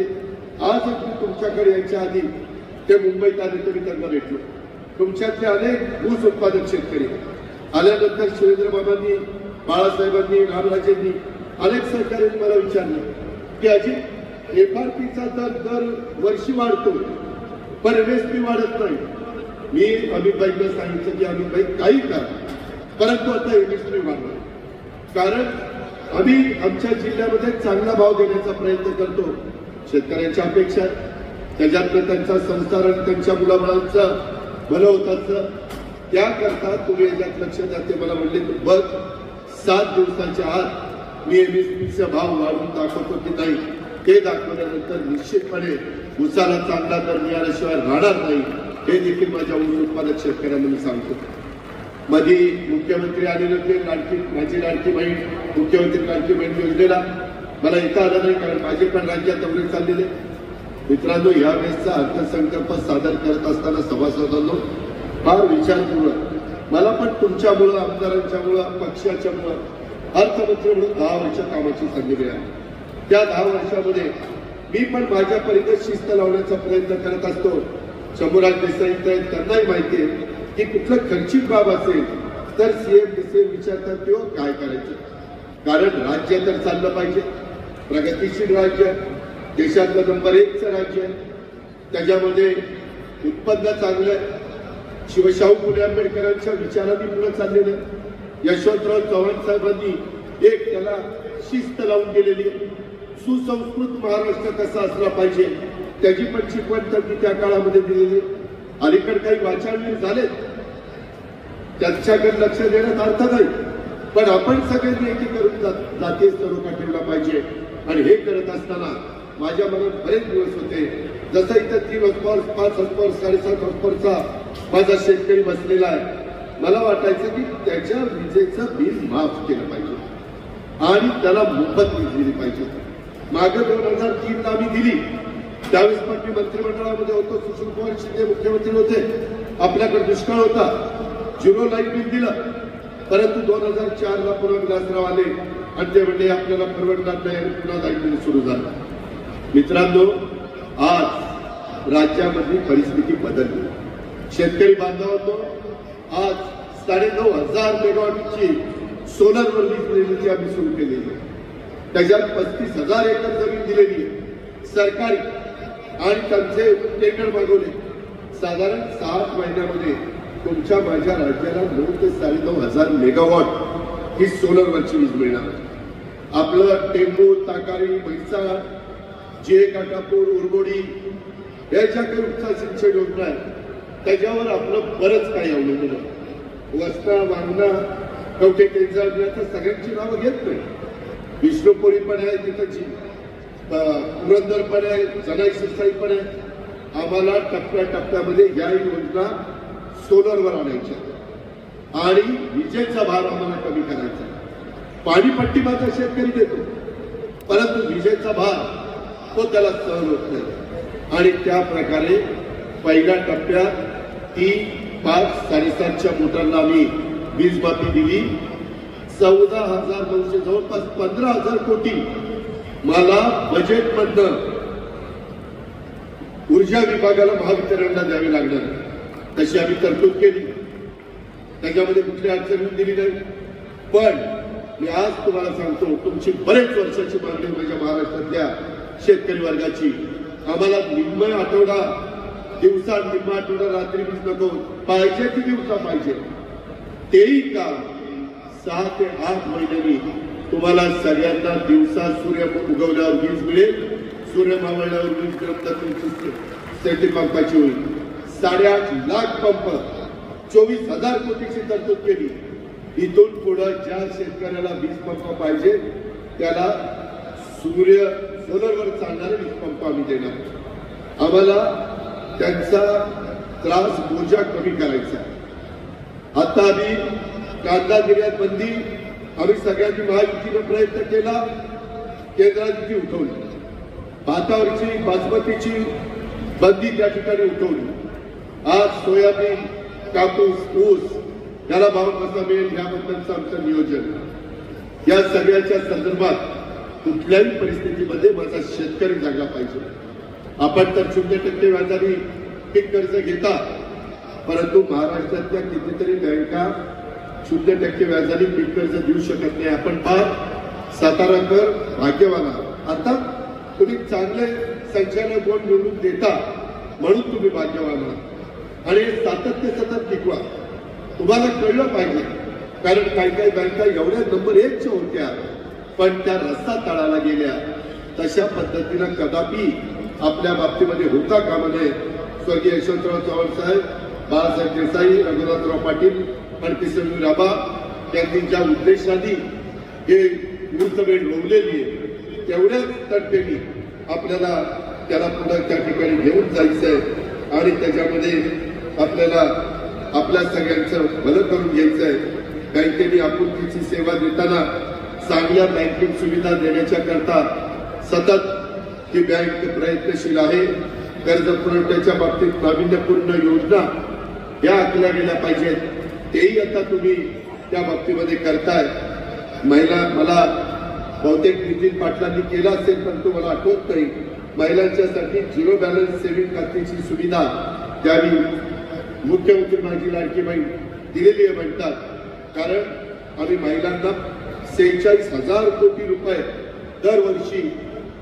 आज मी तुमच्याकडे यायच्या आधी ते मुंबईत आले तरी त्यांना भेटलो. तुमच्यातले अनेक ऊस उत्पादक शेतकरी आल्यानंतर शिवेंद्र बाबांनी, बाळासाहेबांनी, रामराजेंनी, अनेक सहकार्यांनी मला विचारलं की अजित, FRPचा दर वर्षी वाढतो पण MSP वाढत नाही. मी अमितभाईंना सांगितलं की अमितभाई काही करा, परंतु आता MSP वाढणार. कारण आम्ही आमच्या जिल्ह्यामध्ये चांगला भाव देण्याचा प्रयत्न करतो. शेतकऱ्यांच्या अपेक्षा त्याच्यातनं त्यांचा संसार आणि त्यांच्या मुलामुलांचं भलं होतं. त्याकरता तुम्ही याच्यात लक्ष द्या. ते मला म्हणले बघ 7 दिवसाच्या आत मी एमएसपीचा भाव वाढवून दाखवतो की नाही ते दाखवल्यानंतर निश्चितपणे उसाला चांगला दर मिळाल्याशिवाय राहणार नाही हे देखील माझ्या ऊस उत्पादक शेतकऱ्यांना मी सांगतो. मध्ये मुख्यमंत्री आलेले होते माझी लाडकी बहीण मुख्यमंत्री लाडकी बहीण योजनेला मला येता आलं नाही कारण माझे पण राज्यात दौरे चाललेले. मित्रांनो, यावेळेसचा अर्थसंकल्प सादर करत असताना सभासदांनो फार विचारपूर्वक मला पण तुमच्यामुळं आमदारांच्यामुळं पक्षाच्यामुळं अर्थमंत्री म्हणून 10 वर्ष कामाची संधी मिळाली. त्या 10 वर्षामध्ये मी पण माझ्या परीने शिस्त लावण्याचा प्रयत्न करत असतो. शंभूराज देसाई त्यांनाही माहिती आहे की कुठलं खर्चिक बाब असेल तर सीएम डीसीएम विचारतात किंवा काय करायचं. कारण राज्य तर चाललं पाहिजे, प्रगतिशील राज्य, देशातलं नंबर 1चं राज्य आहे, त्याच्यामध्ये उत्पन्न चांगलं आहे, शिवशाहू फुले आंबेडकरांच्या विचारांनी पुढे चाललेलं आहे. यशवंतराव चव्हाण साहेबांनी एक त्याला शिस्त लावून गेलेली आहे. सुसंस्कृत महाराष्ट्र कसा असला पाहिजे त्याची पण शिकवण त्यांनी त्या काळामध्ये दिलेली आहे. अलीकडे काही वाचाळवीर झाले त्याच्याकडे लक्ष देण्यात अर्थ नाही, पण आपण सगळ्यांनी एकीकरून जातीय सरोखा ठेवला पाहिजे. आणि हे करत असताना माझ्या मनात बरेच दिवस होते, जसं इथं 3 हॉर्सपावर 5 हॉर्सपावर 7.5 हॉर्सपावरचा माझा शेतकरी बसलेला आहे. मला वाटायचं की त्याच्या विजेचं बिल माफ केलं पाहिजे आणि त्याला मोफत वीज दिली पाहिजे. मागे 2003 आम्ही दिली, त्यावेळेस पण मी मंत्रिमंडळामध्ये होतो, सुशील कुमार शिंदे मुख्यमंत्री होते, आपल्याकडे दुष्काळ होता, 0 लाईट बिल दिलं. परंतु 2004ला पुन्हा विलासराव आले आणि ते म्हणजे आपल्याला परवडणार नाही आणि पुन्हा लाईट बिल सुरू झालं. मित्रांनो, आज राज्यामधली परिस्थिती बदलली. शेतकरी बांधवांनो, आज 9,500 मेगावॉटची सोलरवर वीज निर्मिती आम्ही सुरू केलेली आहे. त्याच्यात 35,000 एकर जमीन दिलेली आहे सरकारी आणि त्यांचे टेंडर मागवले. साधारण 7 महिन्यामध्ये तुमच्या माझ्या राज्याला 9,000 ते 9,500 मेगावॉट ही सोलरवरची वीज मिळणार. आपलं टेंबू, ताकारी, म्हैसाळ, जे काटापूर, उरबोडी या ज्या काही उपसा सिंचन योजना आहे त्याच्यावर आपलं बरंच काही अवलंबून आहे. वस्ता, वांगणा, कवठे केंद्र तर सगळ्यांची नावं घेत नाही. विष्णुपुरी पण आहे तिथंची, पुरंदर पण आहे, जनाई शिरसाई पण आहे. आम्हाला टप्प्याटप्प्यामध्ये या योजना सोलरवर आणायच्या आणि विजेचा भार आम्हाला कमी करायचा. पाणीपट्टी मात्र शेतकरी देतो, परंतु विजेचा भार तो त्याला सहन होत नाही. आणि त्या प्रकारे पहिल्या टप्प्यात 3, 5, 7.5च्या मोटरला आम्ही वीज माफी दिली. 14,900 जवळपास 15,000 कोटी मला बजेटमधनं ऊर्जा विभागाला महावितरणला द्यावी लागणार, तशी आम्ही तरतूद केली. त्याच्यामध्ये कुठली अडचण दिली नाही. पण मी आज तुम्हाला सांगतो, तुमची बरेच वर्षाची मागणी माझ्या महाराष्ट्रातल्या शेतकरी वर्गाची, आम्हाला निम्मा आठवडा दिवसा, निम्मा आठवडा रात्री वीज नको, पाहिजे ती दिवसा पाहिजे. तेही का 6 ते 8 महिन्यांनी तुम्हाला सगळ्यांना दिवसा सूर्य उगवल्यावर वीज मिळेल, सूर्य मावळल्यावर वीज तुमची सेटी पंपाची होईल. 8.5 लाख पंप, 24,000 कोटीची तरतूद केली. इथून पुढे ज्या शेतकऱ्याला वीज पंप पाहिजे त्याला सोलरवर चालणारे वीज पंप आम्ही देणार. आम्हाला त्यांचा त्रास, बोजा कमी करायचा. आता आम्ही कांदा निर्यात बंदी आम्ही सगळ्यांनी महायुतीने प्रयत्न केला, केंद्राने ती उठवली. भातावरची, बासमतीची बंदी त्या ठिकाणी उठवली. आज सोयाबीन, कापूस, ऊस याला भाव कसा मिळेल याबद्दलचं आमचं नियोजन. या सगळ्याच्या संदर्भात कुठल्याही परिस्थितीमध्ये माझा शेतकरी जगला पाहिजे. आपण तर 0% व्याजाने पीक कर्ज घेता, परंतु महाराष्ट्रातल्या कितीतरी बँका 0% व्याजाने पीक कर्ज देऊ शकत नाही. आपण फार साताराकर भाग्यवान आहात. आता तुम्ही चांगले संचालक बोर्ड निवडून देता म्हणून तुम्ही भाग्यवान आहात. आणि सातत्य सतत टिकवा. तुम्हाला कळलं पाहिजे, कारण काही बँका एवढ्या नंबर 1च्या होत्या पण त्या रस्ता तळाला गेल्या. तशा पद्धतीनं कदापि आपल्या बाबतीमध्ये होता कामा नये. स्वर्गीय यशवंतराव चव्हाण साहेब, बाळासाहेब देसाई, रघुनाथराव पाटील आणि किसनराव राभा यांनी ज्या उद्देशाने हे ऊर्जवेळ रोवलेली आहे, तेवढ्याच तडफेने आपल्याला त्याला पुढे त्या ठिकाणी घेऊन जायचंय आणि त्याच्यामध्ये आपल्याला आपल्या सगळ्यांचं भलं करून घ्यायचंय. बँकेने आपुलकीची सेवा देताना चांगल्या बँकिंग सुविधा देण्याच्या करता सतत ही बँक प्रयत्नशील आहे. कर्ज पुरवठ्याच्या बाबतीत नाविन्यपूर्ण योजना या आखल्या गेल्या पाहिजेत, तेही आता तुम्ही त्या बाबतीमध्ये करताय. मला बहुतेक नितीन पाटलांनी केला असेल, परंतु मला आठवत नाही. महिलांच्यासाठी झिरो बॅलन्स सेव्हिंग खात्याची सुविधा द्यावी. मुख्यमंत्री माझी लाडकी बहीण दिलेली आहे म्हणतात, कारण आम्ही महिलांना 46,000 कोटी रुपये दरवर्षी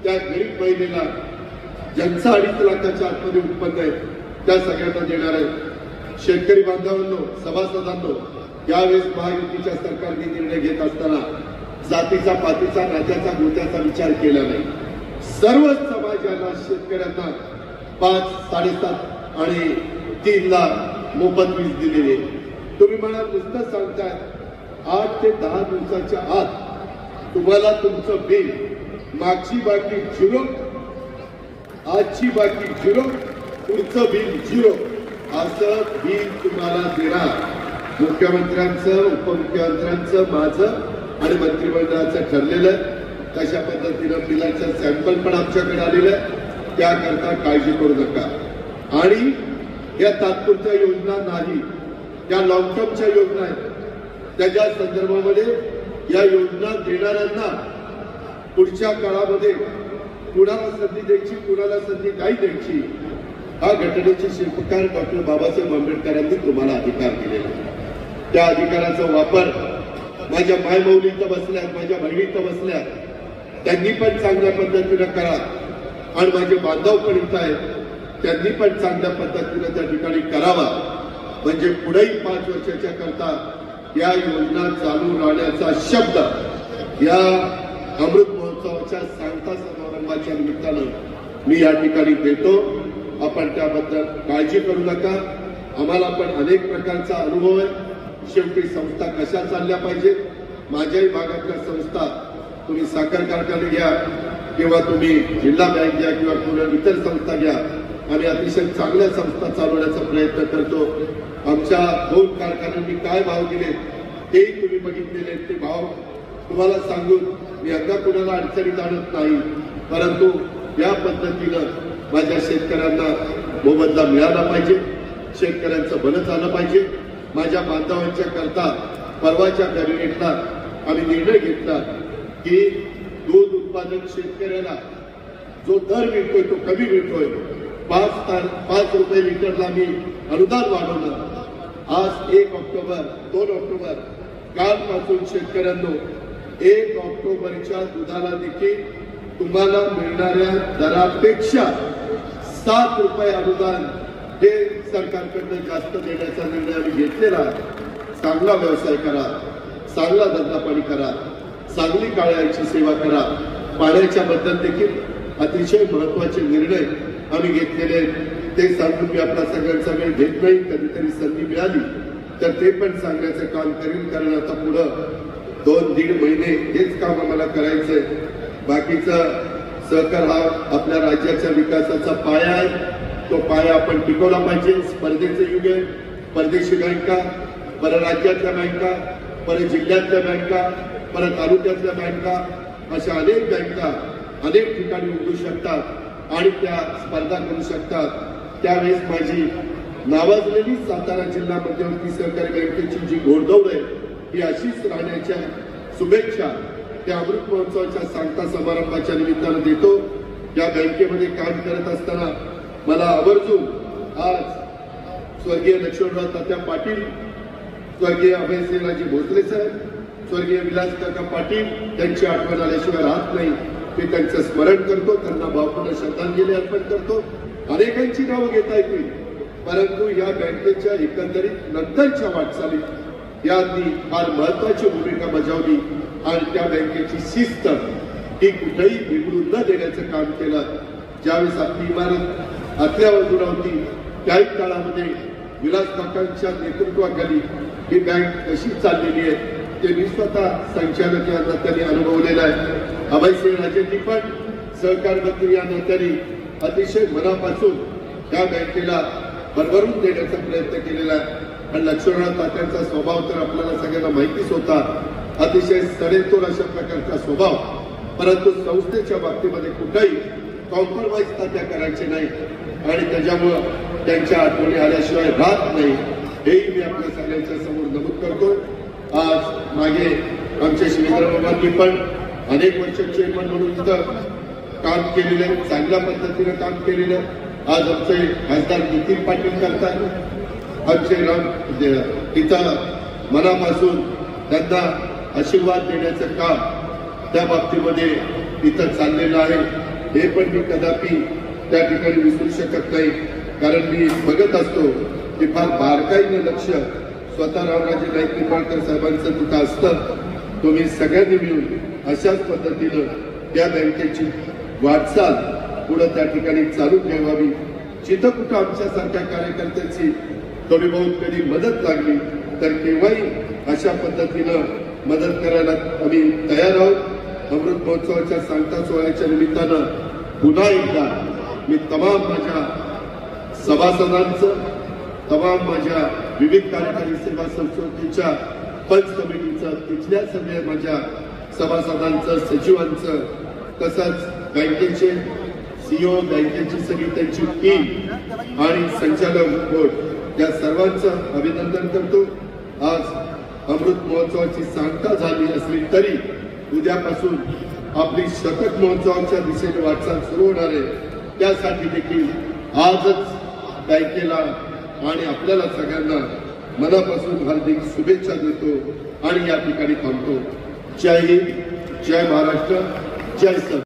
त्या गरीब महिलेला ज्यांचा 2.5 लाखाच्या आतमध्ये उत्पन्न आहे त्या सगळ्यांना देणार आहे. शेतकरी बांधवांनो, सभासदांनो, यावेळेस महायुतीच्या सरकारने निर्णय घेत असताना जातीचा, पातीचा, नात्याचा, गोत्याचा विचार केला नाही. सर्व समाजाला, शेतकऱ्यांना 5, 7.5 आणि 3 लाख मोफत वीज दिलेली आहे. तुम्ही मला नुसतं सांगताय 8 ते 10 दिवसाच्या आत तुम्हाला तुमचं बिल, मागची बाकी 0, आजची बाकी 0, पुढचं बिल 0 असं बिल तुम्हाला देणार. मुख्यमंत्र्यांचं, उपमुख्यमंत्र्यांचं, माझं आणि मंत्रिमंडळाचं ठरलेलं आहे. तशा पद्धतीनं बिलाचं सॅम्पल पण आमच्याकडे आलेलं आहे. त्याकरता काळजी करू नका. आणि या तात्पुरत्या योजना नाही, त्या लॉंग टर्मच्या योजना आहेत. त्याच्या संदर्भामध्ये या योजना देणाऱ्यांना पुढच्या काळामध्ये कुणाला संधी द्यायची, कुणाला संधी नाही द्यायची, हा घटनेचे शिल्पकार डॉक्टर बाबासाहेब आंबेडकरांनी तुम्हाला अधिकार दिलेला. त्या अधिकाराचा वापर माझ्या मायमौली इथं बसल्या, माझ्या बहिणी इथं बसल्या, त्यांनी पण चांगल्या पद्धतीनं करा. आणि माझे बांधव पण इथं आहेत, त्यांनी पण चांगल्या पद्धतीनं त्या ठिकाणी करावा. म्हणजे पुढेही 5 वर्षाच्या करता या योजना चालू राहण्याचा शब्द या अमृत महोत्सवाच्या सांगता समारंभाच्या निमित्तानं मी या ठिकाणी देतो. आपण त्याबद्दल काळजी करू नका. आम्हाला पण अनेक प्रकारचा अनुभव आहे. शेवटी संस्था कशा चालल्या पाहिजेत. माझ्याही भागातल्या संस्था, तुम्ही साखर कारखाने घ्या किंवा तुम्ही जिल्हा बँक घ्या किंवा पुन्हा इतर संस्था घ्या, आम्ही अतिशय चांगल्या संस्था चालवण्याचा प्रयत्न करतो. आमच्या 2 कारखान्यांनी काय भाव दिले तेही तुम्ही बघितलेले. ते भाव तुम्हाला सांगून मी अगदा कुणाला अडचणीत आणत नाही, परंतु या पद्धतीनं माझ्या शेतकऱ्यांना मोबदला मिळाला पाहिजे, शेतकऱ्यांचं भलं झालं पाहिजे. माझ्या बांधवांच्या करता परवाच्या कॅबिनेटला आम्ही निर्णय घेतला की दूध उत्पादक शेतकऱ्याला जो दर मिळतोय तो कमी मिळतोय. 5 रुपये लिटरला मी अनुदान वाढवलं. आज 1 ऑक्टोबर, 2 ऑक्टोबर, कालपासून शेतकऱ्यांनो 1 ऑक्टोबरच्या दुधाला देखील तुम्हाला मिळणाऱ्या दरापेक्षा 7 रुपये अनुदान हे सरकारकडनं जास्त देण्याचा निर्णय आम्ही घेतलेला आहे. चांगला व्यवसाय करा, चांगला धंदापाणी करा, चांगली काळ्याची सेवा करा. पाण्याच्या बद्दल देखील अतिशय महत्वाचे निर्णय आम्ही घेतलेले आहेत. ते सांगून मी आपला सगळ्यांचा वेळ घेत नाही. कधीतरी संधी मिळाली तर ते पण सांगण्याचं काम करेन, कारण आता पुढं 2-1.5 महिने हेच काम आम्हाला करायचंय. बाकीचा सहकार हा आपल्या राज्याच्या विकासाचा पाया आहे. तो पाया आपण टिकवला पाहिजे. स्पर्धेचं युग आहे. परदेशी बँका, परराज्यातल्या बँका, परजिल्ह्यातल्या बँका, तालुक्यातल्या बँका, अशा अनेक बँका अनेक ठिकाणी उघडू शकतात आणि त्या स्पर्धा करू शकतात. त्यावेळेस माझी नावाजलेली सातारा जिल्हा मध्यवर्ती सहकारी बँकेची जी घोडदौड आहे ही अशीच राहण्याच्या शुभेच्छा त्या अमृत महोत्सवाच्या सांगता समारंभाच्या निमित्तानं देतो. या बँकेमध्ये काम करत असताना मला आवर्जून आज स्वर्गीय लक्ष्मणराव तात्या पाटील, स्वर्गीय अभयसिंहराजे भोसले साहेब, स्वर्गीय विलास काका पाटील त्यांची आठवण आल्याशिवाय राहत नाही. मी त्यांचं स्मरण करतो, त्यांना भावपूर्ण श्रद्धांजली अर्पण करतो. अनेकांची नावं घेता येतील, परंतु या बँकेच्या एकंदरीत नंतरच्या वाटचालीत यांनी फार महत्वाची भूमिका बजावली आणि त्या बँकेची शिस्त ही कुठेही बिघडून न देण्याचं काम केलं. ज्यावेळेस आपली इमारत आतल्या बाजूला होती त्याही काळामध्ये विलास काकांच्या नेतृत्वाखाली ही बँक कशी चाललेली आहे ते मी स्वतः संचालक या नात्याने अनुभवलेलं आहे. अभयसिंह राजेंनी पण सहकार मंत्री या नात्याने अतिशय मनापासून त्या बँकेला भरभरून देण्याचा प्रयत्न केलेला आहे. आणि लक्ष्मणराव तात्यांचा स्वभाव तर आपल्याला सगळ्यांना माहितीच होता, अतिशय सडेतोड अशा प्रकारचा स्वभाव. परंतु संस्थेच्या बाबतीमध्ये कुठेही कॉम्प्रोमाइज तात्या करायचे नाही आणि त्याच्यामुळं त्यांच्या आठवणी आल्याशिवाय राहत नाही, हेही मी आपल्या सगळ्यांच्या समोर नमूद करतो. आज मागे आमच्या श्रीधरबाबांनी पण अनेक वर्ष चेअरमन म्हणून इथं काम केलेलं आहे, चांगल्या पद्धतीनं काम केलेलं आहे. आज आमचे खासदार नितीन पाटील करतात, आमचे इथं मनापासून त्यांना आशीर्वाद देण्याचं काम त्या बाबतीमध्ये इथं चाललेलं आहे. हे पण मी कदापि त्या ठिकाणी विसरू शकत नाही, कारण मी बघत असतो की फार बारकाईनं लक्ष स्वतः रामराजे नाईक निंबाळकर साहेबांचं तिथं असतं. तुम्ही सगळ्यांनी मिळून अशाच पद्धतीनं त्या बँकेची वाटचाल पुढे त्या ठिकाणी चालू ठेवावी. जिथं कुठं आमच्यासारख्या कार्यकर्त्यांची थोडी बहुत कधी मदत लागली तर केव्हाही अशा पद्धतीनं मदत करायला आम्ही तयार आहोत. अमृत महोत्सवाच्या सांगता सोहळ्याच्या निमित्तानं पुन्हा एकदा मी तमाम माझ्या सभासदांचं, तमाम माझ्या विविध कार्यकारी सेवा संस्थेच्या पंच कमिटीचं, तिथल्या सगळ्या माझ्या सभासदांचं, सचिवांचं, तसंच बँकेचे सीईओ, बँकेची सगळी त्यांची टीम आणि संचालक बोर्ड या सर्वांचं अभिनंदन करतो. आज अमृत महोत्सवाची सांगता झाली असली तरी उद्यापासून आपली शतक महोत्सवाच्या दिशेने वाटचाल सुरू होणार आहे. त्यासाठी देखील आजच बँकेला आणि आपल्याला सगळ्यांना मनापासून हार्दिक शुभेच्छा देतो आणि या ठिकाणी थांबतो. जय हिंद, जय महाराष्ट्र, जय सर.